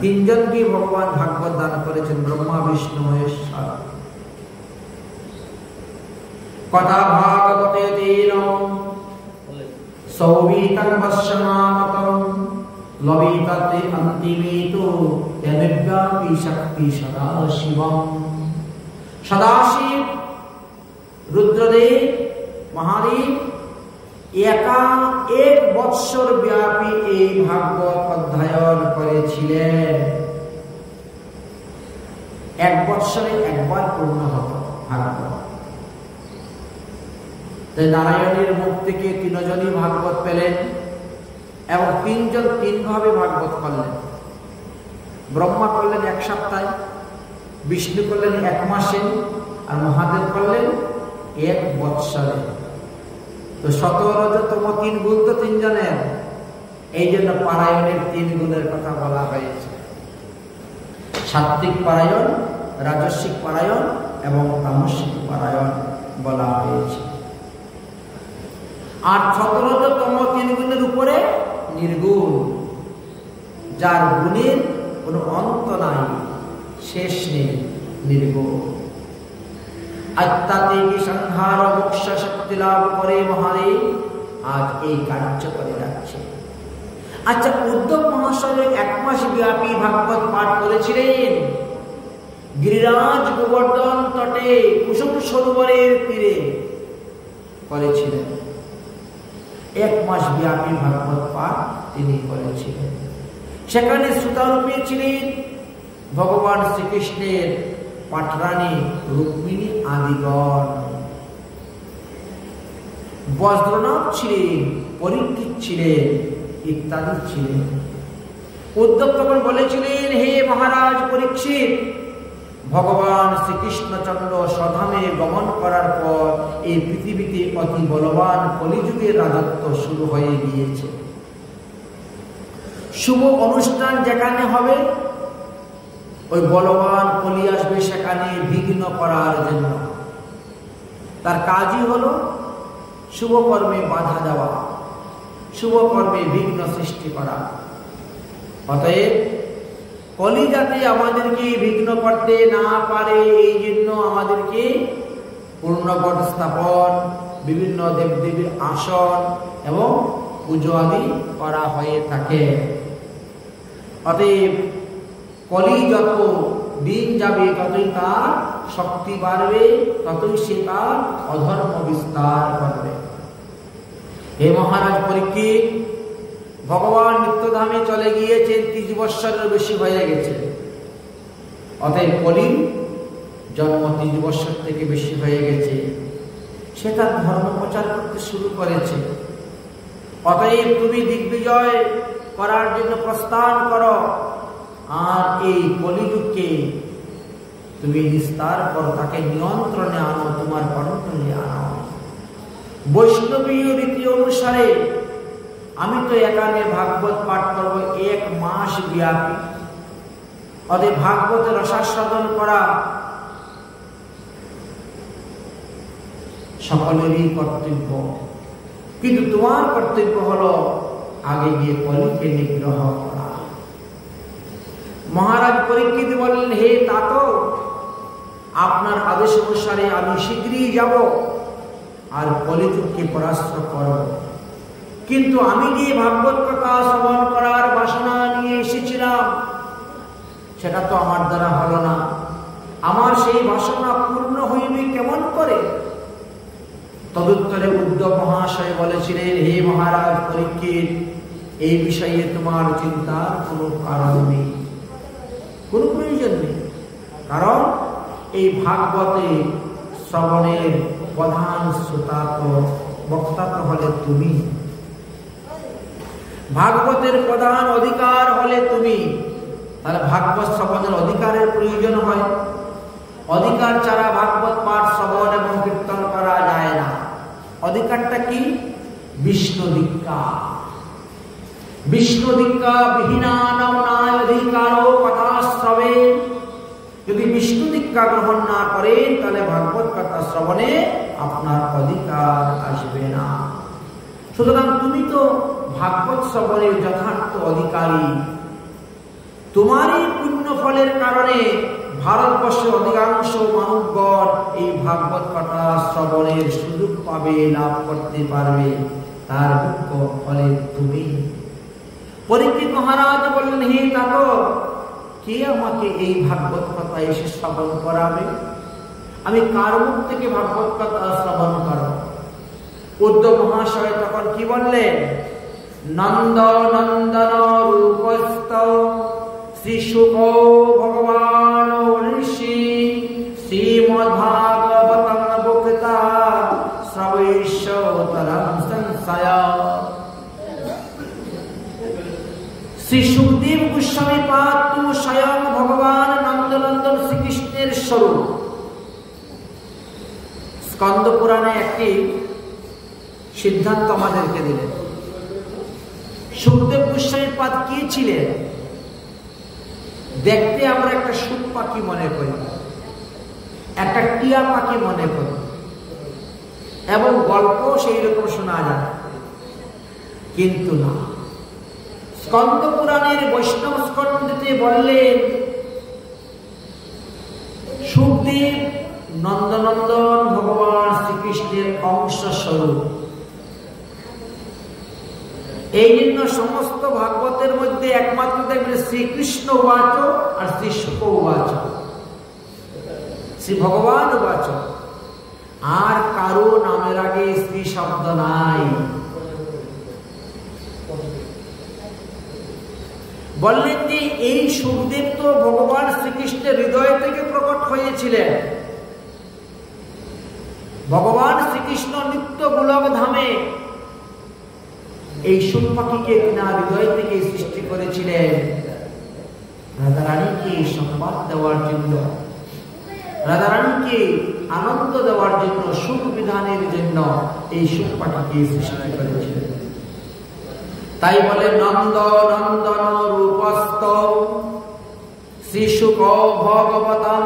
3 জনকে ভগবান ভাগবত দান করেছেন, ব্রহ্মা বিষ্ণু মহেশ্বর। কথা ভাগবতে তেন সৌবিতং বশ্যমামতং লবিততে অন্তিমেতো তেনব্যাপি শক্তি সদাশিবম। সদাশিব রুদ্রদেব মহাদেব একা 1 বৎসর ব্যাপী এই ভাগবত অধ্যয়ন করেছিলেন। 1 বৎসরে একবার পূর্ণ হতো। ভাগবত। নারায়ণের মুখ থেকে তিনজনই ভাগবত পেলেন এবং তিনজন তিনভাবে ভাগবত করলেন। ব্রহ্মা করলেন 1 সপ্তাহে, বিষ্ণু করলেন 1 মাসে, আর মহাদেব করলেন 1 বৎসরে। তো 17তম 3 গুণ তো তিনজনের, এই জন্য পারায়ণের 3 গুণের কথা বলা হয়েছে। সাত্ত্বিক পারায়ণ, রাজস্বিক পারায়ণ এবং তামসিক পারায়ণ বলা হয়েছে। আর 17তম 3 গুণের উপরে নির্গুণ, যার গুণের কোনো অন্ত নাই, শেষ নেই, নির্গুণ। আত্মাত্মিক সংহার মোক্ষ শক্তি লাভ করে মহাদেব আজ এই কার্য করে রাখছে। আচ্ছা, উদ্ধব মহাশয় 1 মাস ব্যাপী ভাগবত পাঠ করেছিলেন গিরিরাজ গোবর্ধন তটে কুসুম সরোবরের তীরে করেছিলেন। 1 মাস ব্যাপী ভাগবত পাঠ তিনি করেছিলেন। সেখানে শ্রোতারূপে ছিলেন ভগবান শ্রীকৃষ্ণের পাটরানী রুক্মিণী আদিগণ, বজ্রনাথ ছিলেন, পরীক্ষিত ছিলেন, ইত্যাদি ছিলেন। উদ্ধব তখন বলেছিলেন, হে মহারাজ পরীক্ষিত, ভগবান শ্রীকৃষ্ণচন্দ্র স্বধামে গমন করার পর এই পৃথিবীতে অতি বলবান কলিযুগের রাজত্ব শুরু হয়ে গিয়েছে। শুভ অনুষ্ঠান যেখানে হবে, ওই বলবান কলি আসবে সেখানে বিঘ্ন করার জন্য। তার কাজই হলো শুভ কর্মে বাধা দেওয়া, শুভ কর্মে বিঘ্ন সৃষ্টি করা। অতএব কলি যাতে আমাদেরকে বিঘ্ন করতে না পারে, এই জন্য আমাদেরকে পূর্ণবট স্থাপন, বিভিন্ন দেবদেবীর আসন এবং পুজো আদি করা হয়ে থাকে। অতএব কলি যত দিন যাবে ততই তার শক্তি বাড়বে, ততই সে তার অধর্ম বিস্তার করবে। হে মহারাজ পরীক্ষিত, ভগবান নিত্যধামে চলে গিয়েছেন, 30 বৎসরের বেশি হয়ে গেছে। অতএব কলির জন্ম 30 বৎসর থেকে বেশি হয়ে গেছে, সে তার ধর্ম প্রচার করতে শুরু করেছে। অতএব তুমি দিগ্বিজয় করার জন্য প্রস্থান করো, আর এই কলিযুগকে তুমি নিস্তার করো, তাকে নিয়ন্ত্রণে আনো, তোমার কন্ট্রোলে আনো। বৈষ্ণবীয় রীতি অনুসারে আমি তো এখানে ভাগবত পাঠ করব 1 মাস ব্যাপী। অতএব ভাগবতের রসাস্বাদন করা সকলেরই কর্তব্য, কিন্তু তোমার কর্তব্য হলো আগে গিয়ে কলিকে নিগ্রহ করা। মহারাজ পরীক্ষিত বললেন, হে তাত, আপনার আদেশ অনুসারে আমি শীঘ্রই যাব আর কলিযুগকে পরাস্ত করব। কিন্তু আমি যে ভাগবত কথা শ্রবণ করার বাসনা নিয়ে এসেছিলাম, সেটা তো আমার দ্বারা হলো না। আমার সেই বাসনা পূর্ণ হইবে কেমন করে? তদুত্তরে উদ্ধব মহাশয় বলেছিলেন, হে মহারাজ পরীক্ষিত, এই বিষয়ে তোমার চিন্তার কোনো কারণ নেই, কোনো প্রয়োজন নেই। কারণ এই ভাগবতে শ্রবণের প্রধান শ্রোতা তো বক্তা তো হলে তুমি, ভাগবতের প্রধান অধিকার হলে তুমি। তাহলে ভাগবত শ্রবণের অধিকারের প্রয়োজন হয়। অধিকার ছাড়া ভাগবত পাঠ শ্রবণ এবং কীর্তন করা যায় না। অধিকারটা কি? বিষ্ণু দীক্ষা। বিষ্ণু দীক্ষা বিহীনানাং নাই অধিকারো কথা শ্রবে। যদি বিষ্ণু দীক্ষা গ্রহণ না করেন, তাহলে ভাগবত কথা শ্রবণে আপনার অধিকার আসবে না। সুতরাং তুমি তো ভাগবত শ্রবণের যথার্থ অধিকারী। তোমারই পুণ্য ফলের কারণে ভারতবর্ষের অধিকাংশ মানবগণ এই ভাগবত কথা শ্রবণের সুযোগ পাবে, লাভ করতে পারবে। তার মুখ্য ফলে তুমি। পরীক্ষিত মহারাজ বললেন, হে তাত, কে আমাকে এই ভাগবত কথা এসে শ্রবণ করাবে? আমি কার মুখ থেকে ভাগবত কথা শ্রবণ করব? উদ্ধব মহাশয় তখন কি বললেন? নন্দ নন্দন রূপস্থ শ্রী শুক ভগবান ঋষি শ্রীমদ্ ভাগবত স্বরূপ। স্কন্দ পুরাণে একটি সিদ্ধান্ত আমাদেরকে দিলেন। সুখদেব গোস্বামী পাদ কি ছিলেন? দেখতে আমরা একটা সুখ পাখি মনে করি, একটা টিয়া পাখি মনে করি, এবং গল্প সেই রকম শোনা যায়, কিন্তু না। স্কন্দ পুরাণের বৈষ্ণব স্কন্ধতে বললেন সুখদেব নন্দনন্দন ভগবান শ্রীকৃষ্ণের অংশ স্বরূপ। এই জন্য সমস্ত ভাগবতের মধ্যে একমাত্র দেখবেন শ্রীকৃষ্ণ উবাচ আর শ্রী শুক উবাচ, শ্রী ভগবান উবাচ, আর কারো নামের আগে শ্রী শব্দ নাই। বললেন যে এই সুখদেব তো ভগবান শ্রীকৃষ্ণের হৃদয় থেকে প্রকট হয়েছিলেন। ভগবান শ্রীকৃষ্ণ নিত্য গোলক ধামে এই সুখ পাখিকে তিনার হৃদয় থেকে সৃষ্টি করেছিলেন রাধারানীকে সংবাদ দেওয়ার জন্য, রাধারানীকে আনন্দ দেওয়ার জন্য, সুখ বিধানের জন্য এই সুখ পাখিকে সৃষ্টি করেছিলেন। তাই বলে নন্দ নন্দন রূপস্থ শ্রী শুক ভগবতম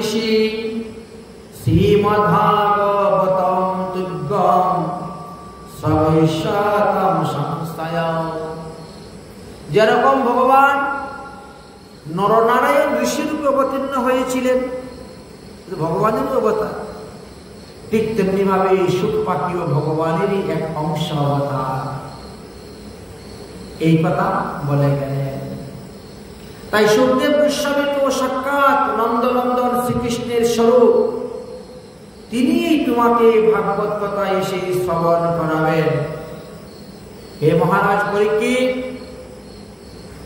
ঋষি শ্রীমদ্ভাগবতম তুভ্যম সবৈষাতম সংস্থায়ম। যেরকম ভগবান নরনারায়ণ ঋষির রূপে অবতীর্ণ হয়েছিলেন, ভগবানের অবতার, ঠিক তেমনি ভাবে এই সুখ পাখি ও ভগবানেরই এক অংশ অবতার, এই কথা বলে গেলেন। তাই সুখদেব গোস্বামী তো সাক্ষাৎ নন্দনন্দন শ্রীকৃষ্ণের স্বরূপ, তিনি তোমাকে ভাগবত কথা এসে শ্রবণ করাবেন। হে মহারাজ পরীক্ষিত,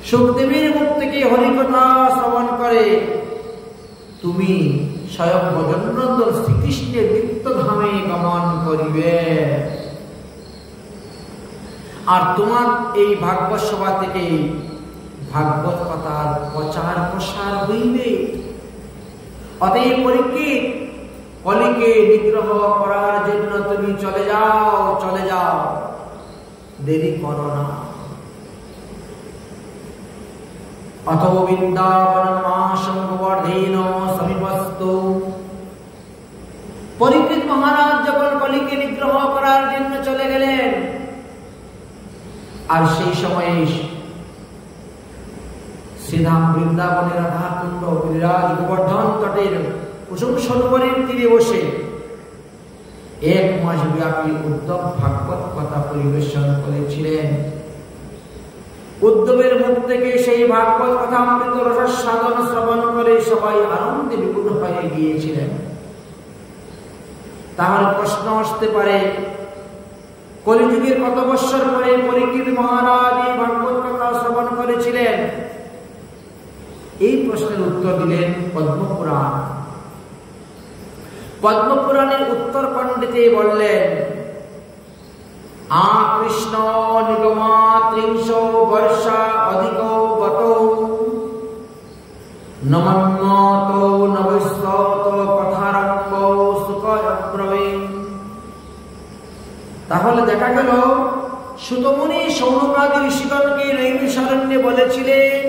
সুখদেবের মুখ থেকে হরিকথা শ্রবণ করে তুমি স্বয়ং ব্রজনন্দন শ্রীকৃষ্ণের নিত্যধামে গমন করিবে, আর তোমার এই ভাগবত সভা থেকে ভাগবত কথার প্রচার প্রসার হইবে। অতএব পরীক্ষিত, কলিকে নিগ্রহ করার জন্য তুমি চলে যাও, চলে যাও, দেরি করো না। অথ বৃন্দাবনমাশঙ্কবর্ধেন সমীপস্থ। পরীক্ষিত মহারাজ যখন কলিকে নিগ্রহ করার জন্য চলে গেলেন, আর সেই সময়ে শ্রীধাম বৃন্দাবনের রাধাকুণ্ড গিরিরাজ গোবর্ধন তটের কুসুম সরোবরের তীরে বসে 1 মাস ব্যাপী উদ্ধব ভাগবত কথা পরিবেশন করেছিলেন। উদ্ধবের মুখ থেকে সেই ভাগবত কথা অমৃত রস সাধন শ্রবণ করে সবাই আনন্দে বিপুল হয়ে গিয়েছিলেন। তাহলে প্রশ্ন আসতে পারে, কলিযুগের কত বৎসর পরে পরীক্ষিত মহারাজ এই ভাগবত কথা শ্রবণ করেছিলেন? এই প্রশ্নের উত্তর দিলেন পদ্মপুরাণ। পদ্মপুরাণের উত্তর খণ্ডে বললেন, কৃষ্ণ নিগমা 30 বর্ষা অধিক গত নমন্মত নবস্ত কথারম্ভ সুখব্রবে। তাহলে দেখা গেল সুতমুনি সৌনকাদি ঋষিগণকে নৈমিষারণ্যে বলেছিলেন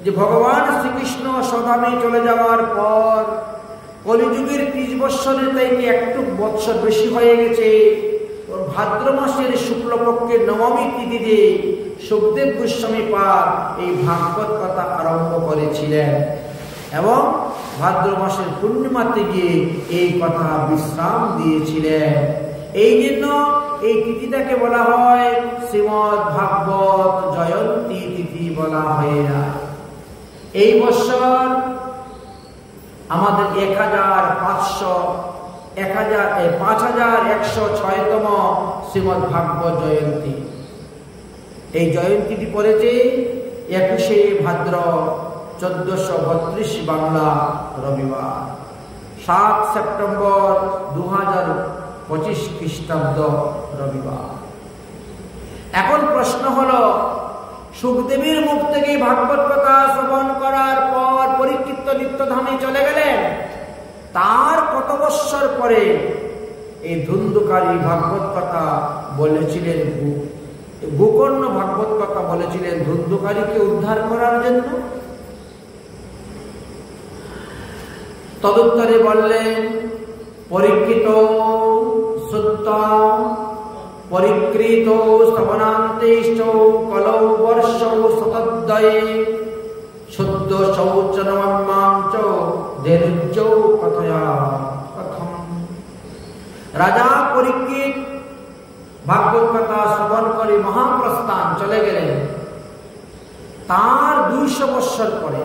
যে ভগবান শ্রীকৃষ্ণ স্বধামে চলে যাওয়ার পর কলিযুগের 30 বৎসরের থেকে একটু বৎসর বেশি হয়ে গেছে। ভাদ্র মাসের শুক্লপক্ষের নবমী তিথিতে সুখদেব গোস্বামী পাদ এই ভাগবত কথা আরম্ভ করেছিলেন এবং ভাদ্র মাসের পূর্ণিমাতে গিয়ে এই কথা বিশ্রাম দিয়েছিলেন। এই জন্য এই তিথিটাকে বলা হয় শ্রীমদ ভাগবত জয়ন্তী তিথি বলা হয় না। এই বছর আমাদের 5106তম শ্রীমদ ভাগবত জয়ন্তী। এই জয়ন্তীটি পড়েছে 21শে ভাদ্র 1432 বাংলা রবিবার, 7 সেপ্টেম্বর 2025 খ্রিস্টাব্দ রবিবার। এখন প্রশ্ন হলো, সুখদেবের মুখ থেকে ভাগবত কথা শ্রবণ করার পর পরীক্ষিত নিত্যধামে চলে গেলেন। বৎসর পরে এই ধুন্ধুকারী ভাগবত কথা বলেছিলেন, গোকর্ণ ভাগবত কথা বলেছিলেন ধুন্ধুকারীকে উদ্ধার করার জন্য। তদুত্তরে বললেন, পরীক্ষিত সত্য পরিকৃত স্তবনান্তেষ্ট কলৌ বর্ষ শতদ্বয়ে শুদ্ধ শৌচনমাঞ্চ দেনুজ্জ কথয়া কথম। রাজা পরীক্ষিত ভাগবত কথা শ্রবণ করে মহাপ্রস্থান চলে গেলেন। তার 200 বৎসর পরে,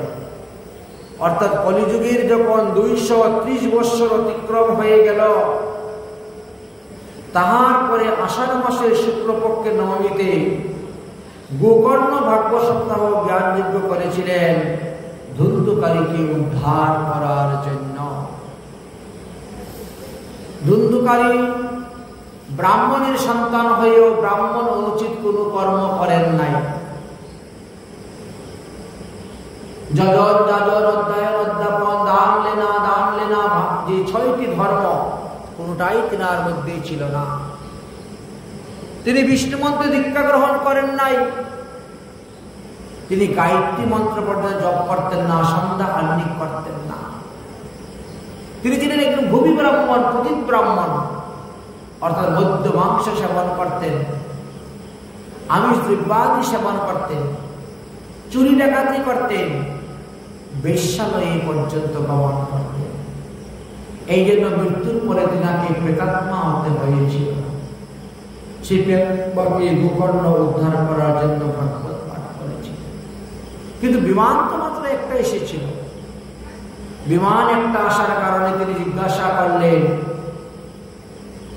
অর্থাৎ কলিযুগের যখন 230 বৎসর অতিক্রম হয়ে গেল, তাহার পরে আষাঢ় মাসের শুক্লপক্ষের নবমীতে গোকর্ণ ভাগবত সপ্তাহ জ্ঞানযজ্ঞ করেছিলেন ধুন্ধুকারীকে উদ্ধার করার জন্য। ধুন্ধুকারী ব্রাহ্মণের সন্তান হয়েও ব্রাহ্মণ অনুচিত কোনো কর্ম করেন নাই। যজন যাজন অধ্যায়ন অধ্যাপন দান লেনা যে 6টি ধর্ম কোনটাই তিনার মধ্যে ছিল না। তিনি বিষ্ণু মন্ত্রে দীক্ষা গ্রহণ করেন নাই। তিনি গায়ত্রী মন্ত্র পর্যন্ত জপ করতেন না, সন্ধ্যা আহ্নিক করতেন না। তিনি ছিলেন একজন ভূমি ব্রাহ্মণ, পতিত ব্রাহ্মণ, অর্থাৎ মধ্য মাংস সেবন করতেন, আমিষ দ্রব্যাদি সেবন করতেন, চুরি ডাকাতি করতেন, বেশ্যালয়ে পর্যন্ত গমন করতেন। এই জন্য মৃত্যুর পরে তিনাকে প্রেতাত্মা হতে হয়েছিল। সেই প্রেতাত্মাকে গোকর্ণ উদ্ধার করার জন্য ভাগবত পাঠ করেছিল। কিন্তু বিমান তো মাত্র একটা এসেছিল। বিমান একটা আসার কারণে তিনি জিজ্ঞাসা করলেন,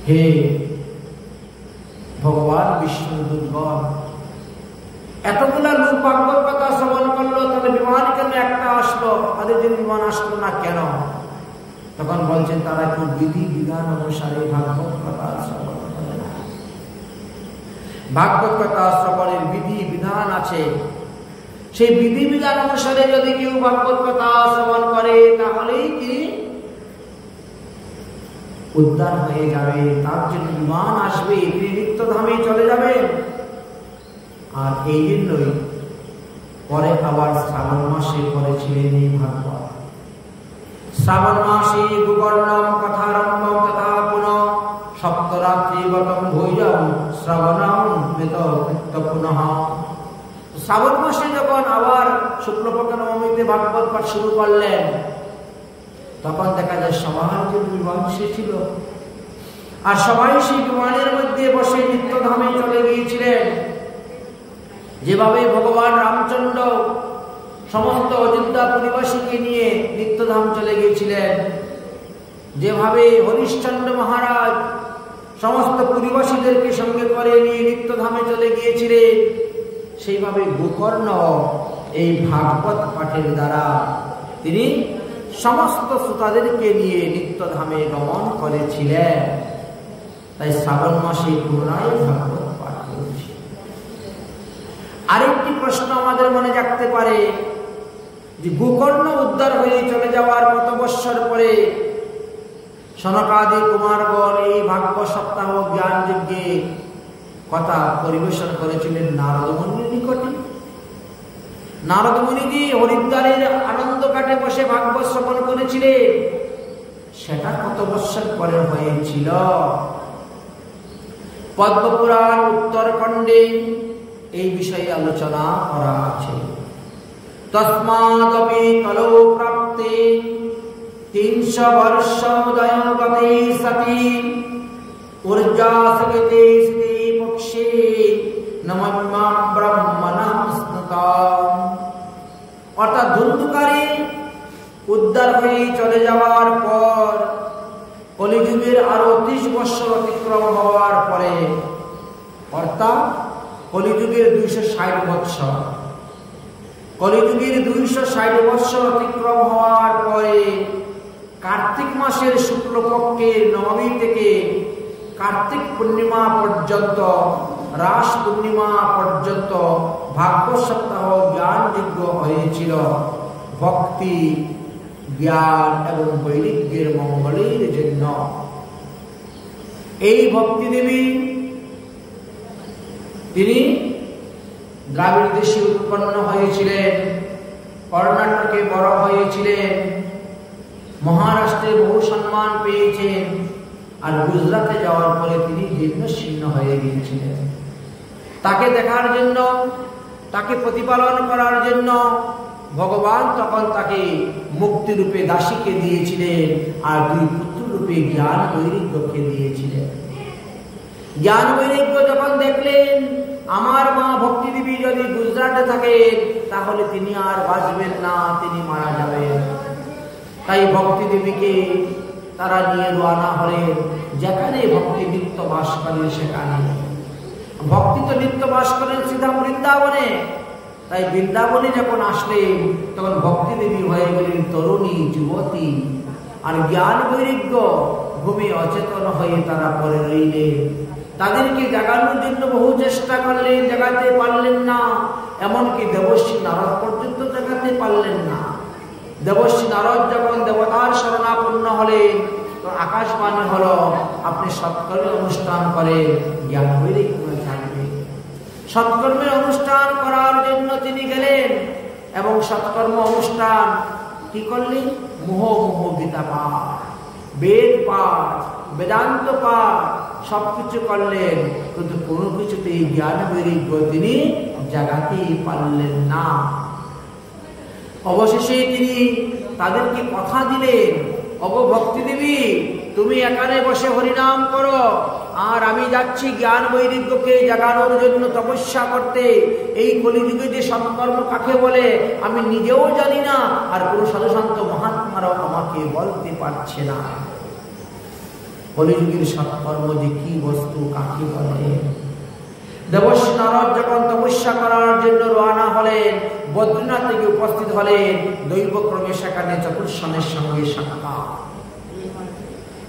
হে ভগবান বিষ্ণু দূতগণ, এতগুলা লোক ভাগবত কথা শ্রবণ করলো, তাহলে বিমান কেন একটা আসলো? তাদের জন্য বিমান আসলো না কেন? তখন বলছেন, তারা একটু বিধি বিধান অনুসারে ভাগবত কথা শ্রবণ করে না। ভাগবত কথা শ্রবণের বিধি বিধান আছে। সেই বিধি বিধান অনুসারে যদি কেউ ভাগবত কথা শ্রবণ করে, তাহলেই কি উদ্ধার হয়ে যাবে। তার জন্য বিমান আসবে, তিনি নিত্যধামে চলে যাবেন। আর এই জন্যই পরে আবার শ্রাবণ মাসে করেছিলেন এই ভাগবত। শ্রাবণ মাসে গোকর্ণম কথারম্ভম তথা পুনঃ সপ্তরাত্রি গতম ভৈরম শ্রাবণম কৃত পুনঃ। শ্রাবণ মাসে যখন আবার শুক্লপক্ষ নবমীতে ভাগবত পাঠ শুরু করলেন, তখন দেখা যায় সবার যে বিমান ছিল, আর সবাই সেই বিমানের মধ্যে বসে নিত্যধামে চলে গিয়েছিলেন। যেভাবে ভগবান রামচন্দ্র সমস্ত অযোধ্যা পরিবাসীকে নিয়ে নিত্যধাম চলে গিয়েছিলেন, যেভাবে হরিশ্চন্দ্র মহারাজ সমস্ত পরিবাসীদেরকে সঙ্গে করে নিয়ে নিত্যধামে চলে গিয়েছিলেন, সেইভাবে গোকর্ণ এই ভাগবত পাঠের দ্বারা তিনি সমস্ত শ্রোতাদেরকে নিয়ে নিত্যধামে গমন করেছিলেন। তাই শ্রাবণ মাসে পুনরায় ভাগবত পাঠ করেছি। আরেকটি প্রশ্ন আমাদের মনে জাগতে পারে যে গোকর্ণ উদ্ধার হয়ে চলে যাওয়ার কত বৎসর পরে সনকাদি কুমারগণ এই ভাগবত সপ্তাহ জ্ঞান যজ্ঞে কথা পরিবেশন করেছিলেন নারদ মুনির নিকটে। নারদ মুনিজি হরিদ্বারের আনন্দ ঘাটে বসে ভাগবত শ্রবণ করেছিলেন। সেটা কত বৎসর পরে হয়েছিল? পদ্মপুরাণ উত্তরখণ্ডে এই বিষয়ে আলোচনা করা আছে। তস্মাদপি কলৌ প্রাপ্তে 300 বর্ষোদয় গতে সতি ঊর্জাসগতে স্তি পক্ষে নমম্মাম ব্রহ্মণাম স্নুতাম। অর্থাৎ ধুন্ধুকারী উদ্ধার হয়ে চলে যাওয়ার পর কলিযুগের আরো 30 বৎসর অতিক্রম হওয়ার পরে, অর্থাৎ কলিযুগের 260 বৎসর, কলিযুগের 260 বৎসর অতিক্রম হওয়ার পরে কার্তিক মাসের শুক্লপক্ষের নবমী থেকে কার্তিক পূর্ণিমা পর্যন্ত, রাস পূর্ণিমা পর্যন্ত ভাগবত সপ্তাহ জ্ঞান যজ্ঞ হয়েছিল। ভক্তি জ্ঞান এবং বৈরাগ্যের মঙ্গলের জন্য। এই ভক্তি দেবী তিনি দ্রাবিড় দেশে উৎপন্ন হয়েছিলেন, কর্ণাটকে বড় হয়েছিলেন, মহারাষ্ট্রে বহু সম্মান পেয়েছেন, আর গুজরাটে যাওয়ার পরে তিনি জীর্ণ শীর্ণ হয়ে গিয়েছিলেন। তাকে দেখার জন্য, তাকে প্রতিপালন করার জন্য ভগবান তখন তাকে মুক্তি রূপে দাসীকে দিয়েছিলেন, আর দুই পুত্র রূপে জ্ঞান বৈরাগ্যকে দিয়েছিলেন। জ্ঞান বৈরাগ্য যখন দেখলেন আমার মা ভক্তি দেবী যদি গুজরাটে থাকে তাহলে তিনি আর বাঁচবেন না, তিনি মারা যাবেন। তাই ভক্তি দেবীকে তারা নিয়ে রওনা হলেন যেখানে ভক্তি নিত্য বাস করেন সেখানে। ভক্তি তো নিত্য বাস করেন সিধা বৃন্দাবনে, তাই বৃন্দাবনে যখন আসলেন তখন ভক্তি দেবী হয়ে গেলেন তরুণী যুবতী, আর জ্ঞান বৈরাগ্য ঘুমে অচেতন হয়ে তারা পরে রইলেন। তাদেরকে জাগানোর জন্য বহু চেষ্টা করলেন, জাগাতে পারলেন না, এমনকি দেবশ্রী নারদ পর্যন্ত জাগাতে পারলেন না। দেবশ্রী নারদ যখন দেবতার শরণাপন্ন হলেন তো আকাশবাণী হলো আপনি সৎকর্মের অনুষ্ঠান করে জ্ঞান বৈরাগ্য থাকবে। সৎকর্মের অনুষ্ঠান করার জন্য তিনি গেলেন এবং সৎকর্ম অনুষ্ঠান কি করলেন? মুহ গীতা পাঠ, বেদ পাঠ, বেদান্ত পাঠ সবকিছু করলেন, কিন্তু কোনো কিছুতে জ্ঞান বৈরাগ্য তিনি জাগাতে পারলেন না। অবশেষে তিনি তাদেরকে কথা দিলেন, ওগো ভক্তি দেবী তুমি এখানে বসে হরিনাম করো, আর আমি যাচ্ছি জ্ঞান বৈরাগ্যকে জাগানোর জন্য তপস্যা করতে। এই কলিযুগে যে সৎকর্ম কাকে বলে আমি নিজেও জানি না, আর কোনো সাধুসন্ত মহাত্মারাও আমাকে বলতে পারছে না। কলিযুগের সৎকর্ম যে কি বস্তু কাকে বলে। দেবশ্রী নারদ যখন তপস্যা করার জন্য রওনা হলেন, বদ্রীনাথ থেকে উপস্থিত হলেন, দৈবক্রমে সেখানে চতুর্শনের সঙ্গে সাক্ষাৎ।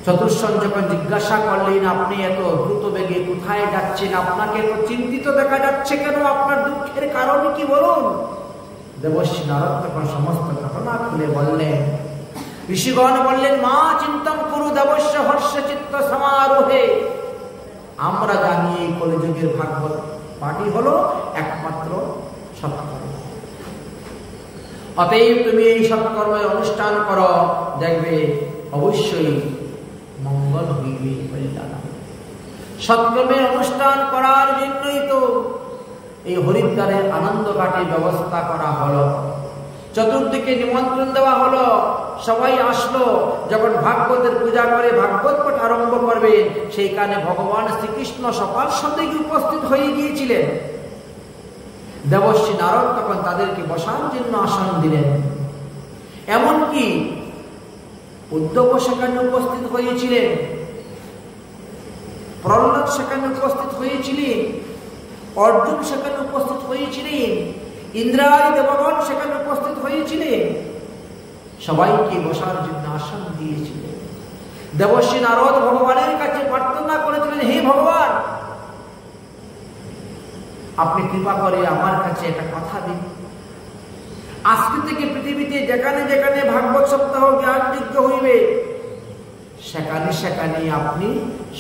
চতুর্শন যখন জিজ্ঞাসা করলেন আপনি এত দ্রুত বেগে কোথায় যাচ্ছেন, আপনাকে এত চিন্তিত দেখা যাচ্ছে কেন, আপনার দুঃখের কারণ কি বলুন। দেবশ্রী নারদ তখন সমস্ত ঘটনা খুলে বললেন। ঋষিগণ বললেন মা চিন্তন করু দেবস্য হর্ষ চিত্ত সমারোহে। আমরা জানি এই কলিযুগের ভাগবত পাঠই হলো একমাত্র সৎকর্ম। অতএব তুমি এই সৎকর্মের অনুষ্ঠান করো, দেখবে অবশ্যই মঙ্গল হইবে, কল্যাণ। সৎকর্মের অনুষ্ঠান করার জন্যই তো এই হরিদ্বারের আনন্দ ঘাটে ব্যবস্থা করা হলো, চতুর্দিকে নিমন্ত্রণ দেওয়া হলো, সবাই আসলো। যখন ভাগবতের পূজা করে ভাগবত পাঠ আরম্ভ করবে সেইখানে ভগবান শ্রীকৃষ্ণ সবার সাথে উপস্থিত হয়ে গিয়েছিলেন। দেবশ্রী নারদ তখন তাদেরকে বসার জন্য আসন দিলেন। এমনকি উদ্ধব সেখানে উপস্থিত হয়েছিলেন, প্রহ্লাদ সেখানে উপস্থিত হয়েছিলেন, অর্জুন সেখানে উপস্থিত হয়েছিলেন, ইন্দ্রাদি দেবগণ সেখানে উপস্থিত হয়েছিলেন। সবাইকে বসার জন্য আসন দিয়েছিলেন। দেবশ্রী নারদ ভগবানের কাছে প্রার্থনা করেছিলেন, হে ভগবান আপনি কৃপা করে আমার কাছে একটা কথা দিন। আজকে থেকে পৃথিবীতে যেখানে যেখানে ভাগবত সপ্তাহ জ্ঞানযজ্ঞ হইবে সেখানে সেখানে আপনি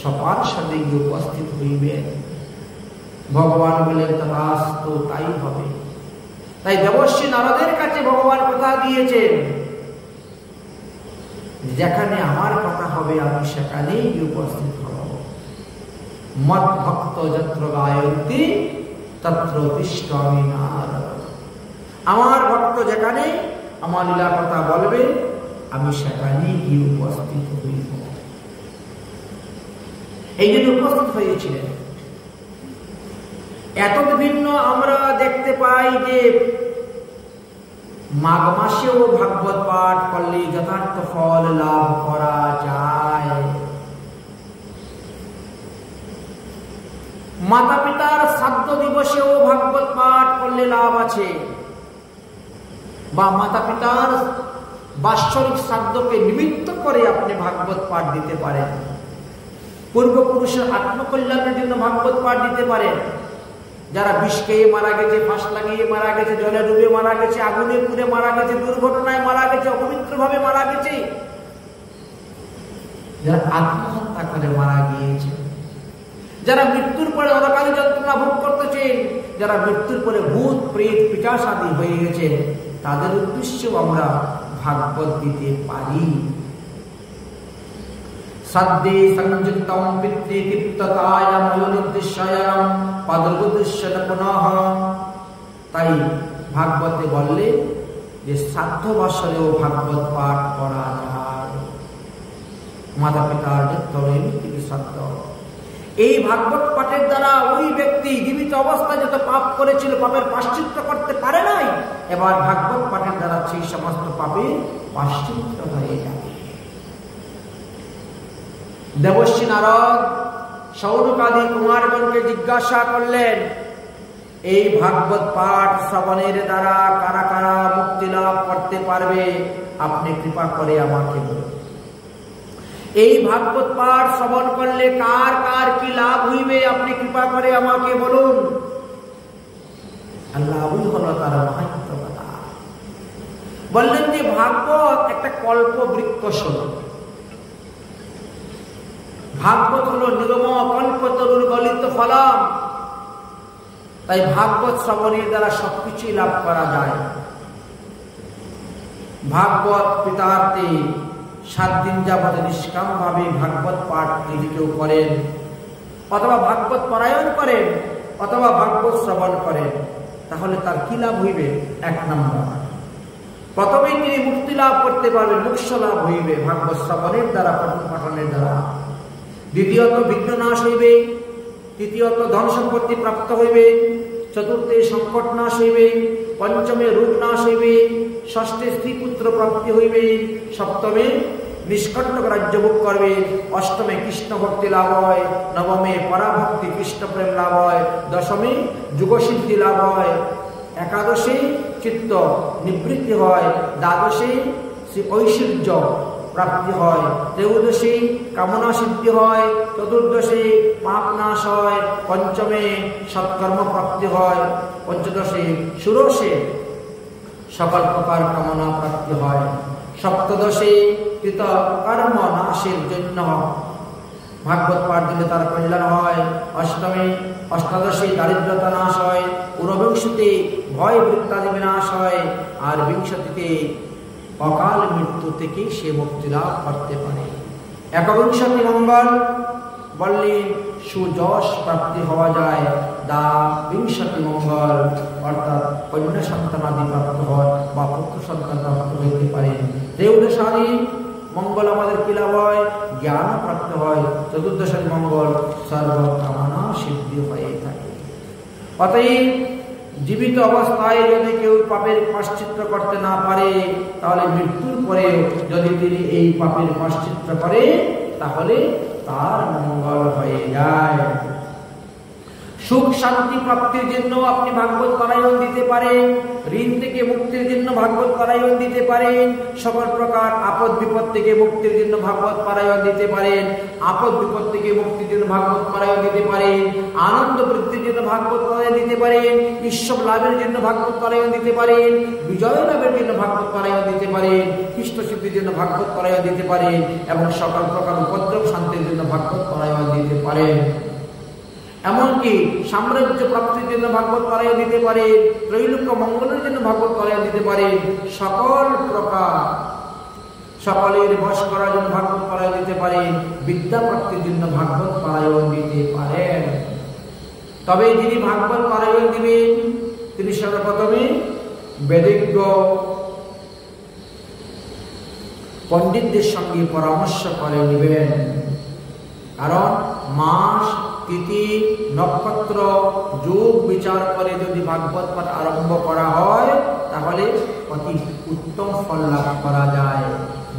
সবার সাথে উপস্থিত হইবেন। ভগবান বলেন তথাস্তু, তাই হবে। তাই দেবশ্রী নারদের কাছে ভগবান কথা দিয়েছেন, যেখানে আমার কথা হবে আমি সেখানেই উপস্থিত হব। মদ ভক্ত যত্র গায়ন্তি তত্র তিষ্ঠামি নারদ। আমার ভক্ত যেখানে আমার লীলা কথা বলবে আমি সেখানেই গিয়ে উপস্থিত হইব। এই জন্য উপস্থিত হয়েছিলেন। এত বিভিন্ন আমরা দেখতে পাই যে মাঘ মাসেও ভাগবত পাঠ করলে যথার্থ ফল লাভ করা যায়। মাতা পিতার শ্রাদ্ধ দিবসেও ভাগবত পাঠ করলে লাভ আছে, বা মাতা পিতার বাৎসরিক শ্রাদ্ধকে নিমিত্ত করে আপনি ভাগবত পাঠ দিতে পারেন। পূর্বপুরুষের আত্মকল্যাণের জন্য ভাগবত পাঠ দিতে পারেন। যারা বিষ খেয়ে মারা গেছে, ফাঁস লাগিয়ে মারা গেছে, জলে ডুবে মারা গেছে, আগুনে পুড়ে মারা গেছে, দুর্ঘটনায় মারা গেছে, অপবিত্রভাবে মারা গেছে, যারা আত্মহত্যা করে মারা গিয়েছে, যারা মৃত্যুর পরে অকালে যন্ত্রণা ভোগ করতেছেন, যারা মৃত্যুর পরে ভূত প্রেত পিশাচ আদি হয়ে গেছে, তাদের উদ্দেশ্যেও আমরা ভাগবত দিতে পারি। সদ্যে সংযুক্তম পিতৃ কীর্ততায়াম নির্দিশ্যায়াম পদগুদৃশ্যন পুনঃ। তাই ভাগবতে বললে যে শ্রাদ্ধ বৎসরেও ভাগবত পাঠ করা যায়। মাতা পিতার শ্রাদ্ধ, এই ভাগবত পাঠের দ্বারা ওই ব্যক্তি জীবিত অবস্থায় যত পাপ করেছিল পাপের প্রায়শ্চিত্ত করতে পারে নাই, এবার ভাগবত পাঠের দ্বারা সেই সমস্ত পাপের প্রায়শ্চিত্ত হয়ে যাবে। দেবর্ষি নারদ সৌনকাদি কুমারগণকে জিজ্ঞাসা করলেন, এই ভাগবত পাঠ শ্রবণের দ্বারা কারা কারা মুক্তি লাভ করতে পারবে, আপনি কৃপা করে আমাকে বলুন। এই ভাগবত পাঠ শ্রবণ করলে কার কার কি লাভ হইবে, আপনি কৃপা করে আমাকে বলুন। আল্লাহই হলো তার মাহাত্ম্য কথা। বললেন যে ভাগবত একটা কল্প বৃক্ষ শোনো, ভাগবত হলো নিগম কল্পতরুর গলিত ফলম। তাই ভাগবত শ্রবণের দ্বারা সবকিছুই লাভ করা যায়। ভাগবত পিতার্থে 7 দিন যাবত নিষ্কাম ভাবে ভাগবত পাঠ যদি কেউ করেন, অথবা ভাগবত পারায়ণ করেন, অথবা ভাগবত শ্রবণ করেন, তাহলে তার কি লাভ হইবে? 1 নম্বর, প্রথমেই তিনি মুক্তি লাভ করতে পারবেন, মোক্ষ লাভ হইবে ভাগবত শ্রবণের দ্বারা, পঠনের দ্বারা। দ্বিতীয়ত বিঘ্ন নাশ হইবে, তৃতীয়ত ধন সম্পত্তি প্রাপ্ত হইবে, চতুর্থে সংকট নাশ হইবে, পঞ্চমে রোগ নাশ হইবে, ষষ্ঠে স্ত্রী পুত্র প্রাপ্তি হইবে, সপ্তমে নিষ্কণ্টক রাজ্য ভোগ করবে, অষ্টমে কৃষ্ণ ভক্তি লাভ হয়, নবমে পরাভক্তি কৃষ্ণ প্রেম লাভ হয়, দশমে যুগসিদ্ধি লাভ হয়, একাদশে চিত্ত নিবৃত্তি হয়, দ্বাদশে ঐশ্বর্য প্রাপ্তি হয়, ত্রয়োদশী কামনা সিদ্ধি হয়, চতুর্দশী পাপ নাশ হয়, পঞ্চমে সৎকর্ম প্রাপ্তি হয়, পঞ্চদশে ষোড়শে সকল প্রকার কামনা প্রাপ্তি হয়, সপ্তদশে কৃত কর্ম নাশের জন্য ভাগবত পাঠ দিলে তার কল্যাণ হয়, অষ্টাদশে দারিদ্রতা নাশ হয়, ঊনবিংশতে ভয় বৃত্তাদি বিনাশ হয়, আর বিংশতিতে অকাল মৃত্যু থেকে সে মুক্তি লাভ করতে পারে। একবিংশতি মঙ্গল বললেন সুযশ প্রাপ্তি হওয়া যায়, বিংশতি মঙ্গল অর্থাৎ কন্যা সন্তান আদি প্রাপ্ত হয় বা পুত্র সন্তান প্রাপ্ত হইতে পারে। ত্রয়োদশাদি মঙ্গল আমাদের কি লাভ হয়? জ্ঞান প্রাপ্ত হয়। চতুর্দশাদি মঙ্গল সর্বকামনা সিদ্ধি হয়ে থাকে। অতএব জীবিত অবস্থায় যদি কেউ পাপের প্রায়শ্চিত্ত করতে না পারে, তাহলে মৃত্যুর পরে যদি তিনি এই পাপের প্রায়শ্চিত্ত করে, তাহলে তার মঙ্গল হয়ে যায়। সুখ শান্তি প্রাপ্তির জন্য আপনি ভাগবত পারায়ণ দিতে পারেন, ঋণ থেকে মুক্তির জন্য ভাগবত পারায়ণ দিতে পারেন, সকল প্রকার আপদ বিপদ থেকে মুক্তির জন্য ভাগবত পারায়ণ দিতে পারেন, আপদ বিপদ থেকে মুক্তির জন্য ভাগবত পারায়ণ দিতে পারেন, আনন্দ বৃদ্ধির জন্য ভাগবত পারায়ণ দিতে পারেন, ঈশ্বর লাভের জন্য ভাগবত পারায়ণ দিতে পারেন, বিজয় লাভের জন্য ভাগবত পারায়ণ দিতে পারেন, কৃষ্ণ সিদ্ধির জন্য ভাগবত পারায়ণ দিতে পারেন, এবং সকল প্রকার উপদ্রব শান্তির জন্য ভাগবত পারায়ণ দিতে পারেন। এমনকি সাম্রাজ্য প্রাপ্তির জন্য ভাগবত পারায়ণ দিতে পারে, ত্রৈলোক্য মঙ্গলের জন্য ভাগবত পারায়ণ দিতে পারে, সকল প্রকার সকলের বশ করার জন্য ভাগবত পারায়ণ দিতে পারেন, বিদ্যা প্রাপ্তির জন্য ভাগবত পারায়ণ দিতে পারেন। তবে যিনি ভাগবত পারায়ণ দিবেন তিনি সর্বপ্রথমে বেদজ্ঞ পণ্ডিতদের সঙ্গে পরামর্শ করে নেবেন। কারণ মাস তিথি নক্ষত্র যোগ বিচার করে যদি ভাগবত পাঠ আরম্ভ করা হয়, তাহলে অতি উত্তম ফল লাভ করা যায়,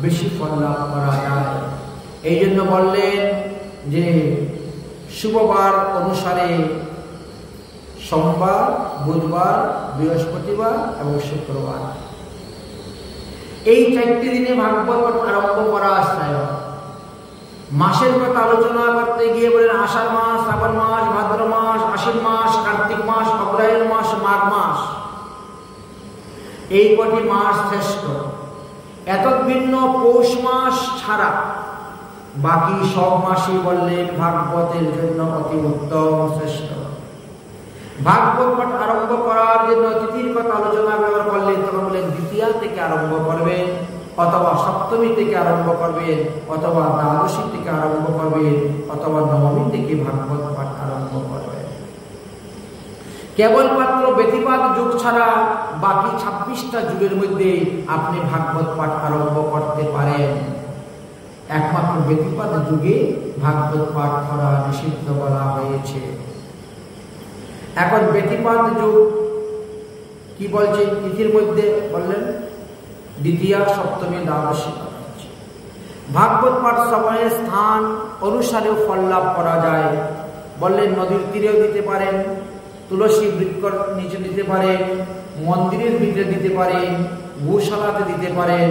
বেশি ফল লাভ করা যায়। এই জন্য বললেন যে শুভবার অনুসারে সোমবার, বুধবার, বৃহস্পতিবার এবং শুক্রবার, এই 4টি দিনে ভাগবত পাঠ আরম্ভ করা আশ্রয়। মাসের কথা আলোচনা করতে গিয়ে বলেন আষাঢ় মাস, শ্রাবণ মাস, ভাদ্র মাস, আশ্বিন মাস, কার্তিক মাস, অগ্রহায়ণ মাস, মাঘ মাস, এই কটি মাস শ্রেষ্ঠ। এত ভিন্ন পৌষ মাস ছাড়া বাকি সব মাসই বললেন ভাগবতের জন্য অতি উত্তম শ্রেষ্ঠ। ভাগবত পাঠ আরম্ভ করার জন্য তিথির কথা আলোচনা ব্যবহার করলেন, তখন বললেন দ্বিতীয়া থেকে আরম্ভ করবেন, অথবা সপ্তমী থেকে আরম্ভ করবেন, অথবা দ্বাদশী থেকে আরম্ভ করবেন, অথবা নবমী থেকে ভাগবত পাঠ আরম্ভ করবেন। কেবলমাত্র ব্যতিপাত যুগ ছাড়া বাকি 26টা যুগের মধ্যে আপনি ভাগবত পাঠ আরম্ভ করতে পারেন। একমাত্র ব্যতিপাত যুগে ভাগবত পাঠ করা নিষিদ্ধ বলা হয়েছে। এখন ব্যতিপাত যুগ কি বলছেন? তিথির মধ্যে বললেন দ্বিতীয়া, সপ্তমী, দ্বাদশী। ভাগবত পাঠ সময়ের স্থান অনুসারেও ফল লাভ করা যায়। বললেন নদীর তীরেও দিতে পারেন, তুলসী বৃক্ষর নিচে দিতে পারেন, মন্দিরের ভিতরে দিতে পারেন, গোশালাতে দিতে পারেন,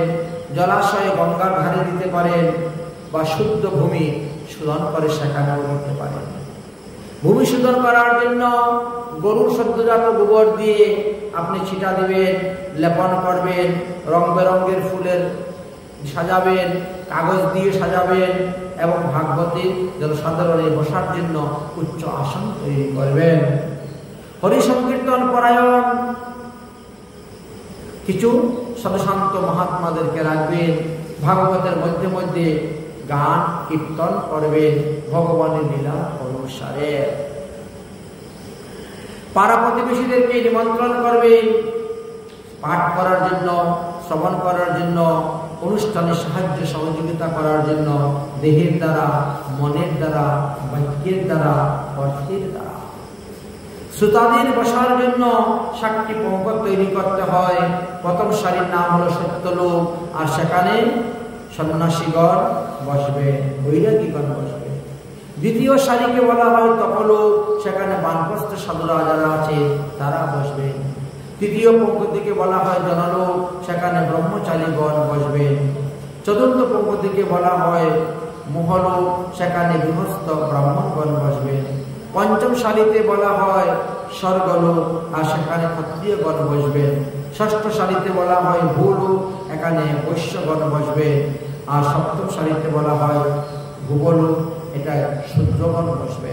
জলাশয়ে গঙ্গার ধারে দিতে পারেন, বা শুদ্ধ ভূমি শোধন করে সেখানেও দিতে পারেন। ভূমি শোধন করার জন্য গরুর সদ্যজাত গোবর দিয়ে আপনি ছিটা দিবেন, লেপন করবেন, রং বেরঙের ফুলের সাজাবেন, কাগজ দিয়ে সাজাবেন, এবং ভাগবতের জনসাধারণে বসার জন্য উচ্চ আসন তৈরি করবেন। হরি সংকীর্তন পরায়ণ কিছু সাধুসন্ত মহাত্মাদেরকে রাখবেন, ভাগবতের মধ্যে মধ্যে গান কীর্তন করবেন ভগবানের লীলা অনুসারে। পাড়া প্রতিবেশীদেরকে নিমন্ত্রণ করবেন পাঠ করার জন্য, শ্রবণ করার জন্য, অনুষ্ঠানে সাহায্য সহযোগিতা করার জন্য, দেহের দ্বারা, মনের দ্বারা, বাক্যের দ্বারা, অর্থের দ্বারা। শ্রোতাদের বসার জন্য 7টি পঙ্গত তৈরি করতে হয়। প্রথম সারির নাম হলো সত্যলোক, আর সেখানে সন্ন্যাসীগণ বসবে, বৈরাগীগণ বসবে। দ্বিতীয় সারিকে বলা হয় তপলোক, সেখানে বানপ্রস্থ সাধুরা যারা আছে তারা বসবে। তৃতীয় পঙ্গতিকে বলা হয় জনলোক, সেখানে ব্রহ্মচারীগণ বসবেন। চতুর্থ পঙ্গতিকে বলা হয় মোহলোক, সেখানে গৃহস্থ ব্রাহ্মণগণ বসবেন। পঞ্চম সারিতে বলা হয় স্বর্গলোক, আর সেখানে ক্ষত্রিয়গণ বসবেন। ষষ্ঠ সারিতে বলা হয় ভূলোক, এখানে বৈশ্যগণ বসবে। আর সপ্তম সারিতে বলা হয় ভূগোলোক, এটা শূদ্রগণ বসবে।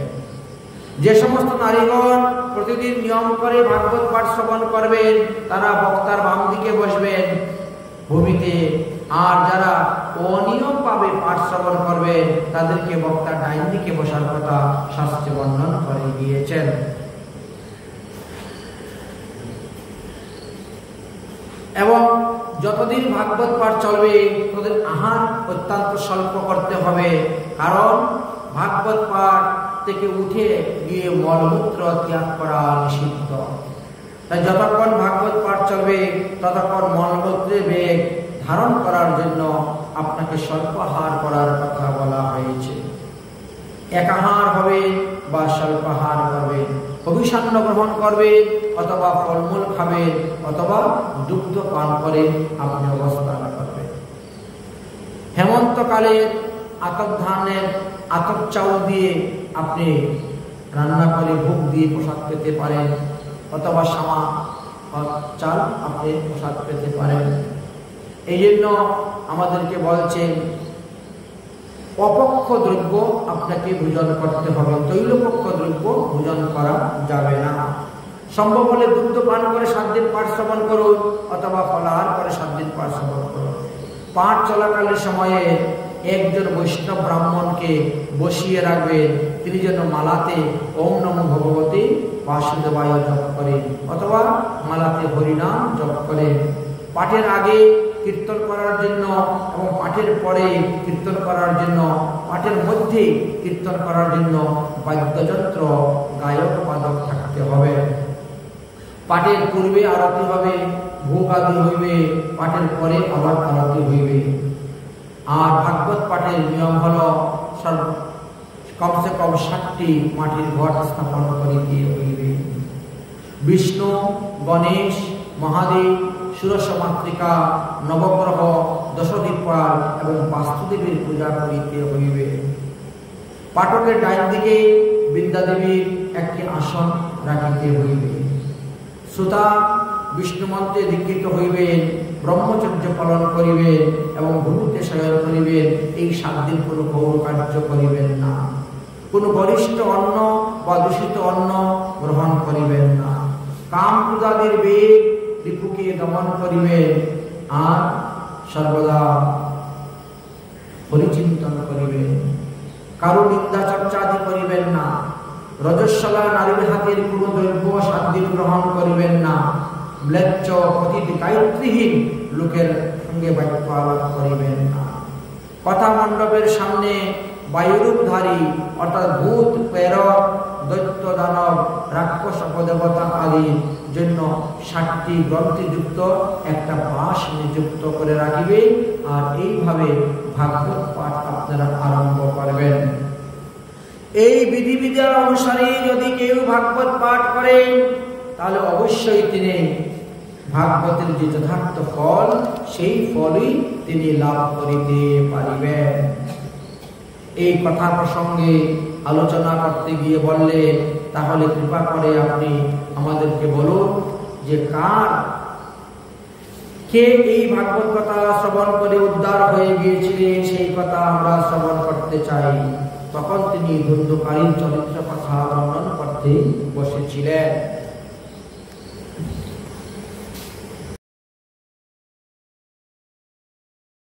যে সমস্ত নারীগণ প্রতিদিন নিয়ম করে ভাগবত পাঠ শ্রবণ করবেন তারা বক্তার বাম দিকে বসবেন ভূমিতে, আর যারা অনিয়ম পাবে পাঠ শ্রবণ করবে তাদেরকে বক্তার ডাইন দিকে বসার কথা শাস্ত্রে বর্ণনা করে গিয়েছেন। এবং যতদিন ভাগবত পাঠ চলবে ততদিন আহার অত্যন্ত স্বল্প করতে হবে, কারণ ভাগবত পাঠ থেকে উঠে গিয়ে মলমূত্র ত্যাগ করা নিষিদ্ধ। তাই যতক্ষণ ভাগবত পাঠ চলবে ততক্ষণ মলমূত্রের বেগ ধারণ করার জন্য আপনাকে স্বল্প আহার করার কথা বলা হয়েছে। একাহার হবে বা স্বল্প আহার করবে, অভিসান্ন গ্রহণ করবে, অথবা ফলমূল খাবে, অথবা দুগ্ধ পান করে আপনি অবস্থান করবে। হেমন্তকালে আতপ ধানের আতপ চাউল দিয়ে আপনি রান্না করে ভোগ দিয়ে প্রসাদ পেতে পারেন, অথবা সামা চাল আপনি প্রসাদ পেতে পারেন। এই জন্য আমাদেরকে বলছেন অপক্ষ দ্রব্য আপনাকে ভোজন করতে হবে, তৈলপক্ষ দ্রব্য ভোজন করা যাবে না। সম্ভব হলে দুগ্ধ পান করে 7 দিন পাঠ শ্রবণ করুন, অথবা ফলাহার করে 7 দিন পাঠ শ্রবণ করুন। পাঠ চলাকালীন সময়ে একজন বৈষ্ণব ব্রাহ্মণকে বসিয়ে রাখবেন, তিনি যেন মালাতে ওম নমো ভগবতে বাসুদেবায় জপ করেন, অথবা মালাতে হরিনাম জপ করেন। পাঠের আগে কীর্তন করার জন্য এবং পাঠের পরে কীর্তন করার জন্য, পাঠের মধ্যে কীর্তন করার জন্য বাদ্যযন্ত্র, গায়ক, বাদক থাকতে হবে। পাঠের পূর্বে আরতি হবে, ভোগ আদি হইবে, পাঠের পরে আবার আরতি হইবে। আর ভাগবত পাঠের নিয়ম হল কমসে কম 7টি মাটির ঘট স্থাপন করিতে হইবে। বিষ্ণু, গণেশ, মহাদেব, ষোড়শ মাতৃকা, নবগ্রহ, দশদীপাল এবং বাস্তুদেবের পূজা করিতে হইবে। পাঠকের ডাইন দিকে বৃন্দাদেবীর একটি আসন রাখিতে হইবে। শ্রোতা বিষ্ণু মন্ত্রে দীক্ষিত হইবেন, ব্রহ্মচর্য পালন করিবেন এবং ভূমিতে শয়ন করিবেন। এই 7 দিন কোনো গৌর কার্য করিবেন না, কোনো গরিষ্ঠ অন্ন বা দূষিত অন্ন গ্রহণ করিবেন না। কাম ক্রোধাদির বেগ রিপুকে দমন করিবেন আর সর্বদা পরিচিন্তন করিবেন। কারো নিন্দা চর্চাদি করিবেন না। রজস্বলা নারীর হাতের কোনো দ্রব্য 7 দিন গ্রহণ করিবেন না। ম্লেচ্ছ পতিত গায়ত্রীহীন লোকের সঙ্গে বাক্য আলাপ করিবেন না। কথা মণ্ডপের সামনে বায়ুরূপধারী অর্থাৎ ভূত, প্রেরক, দৈত্য, দানব, রাক্ষস, অপদেবতা আদির জন্য 7টি গ্রন্থিযুক্ত একটা বাঁশ নিযুক্ত করে রাখিবে। আর এইভাবে ভাগবত পাঠ আপনারা আরম্ভ করবেন। এই বিধিবিধান অনুসারে যদি কেউ ভাগবত পাঠ করেন তাহলে অবশ্যই তিনি ভাগবতের যে যথার্থ ফল, সেই ফলই তিনি লাভ করিতে পারিবেন। এই কথা প্রসঙ্গে আলোচনা করতে গিয়ে বললেন, তাহলে কৃপা করে আপনি আমাদেরকে বলুন যে কে এই ভাগবত কথা শ্রবণ করে উদ্ধার হয়ে গিয়েছিলেন, সেই কথা আমরা শ্রবণ করতে চাই। তখন তিনি ধুন্ধুকারীর চরিত্র কথা বর্ণন করতে বসেছিলেন।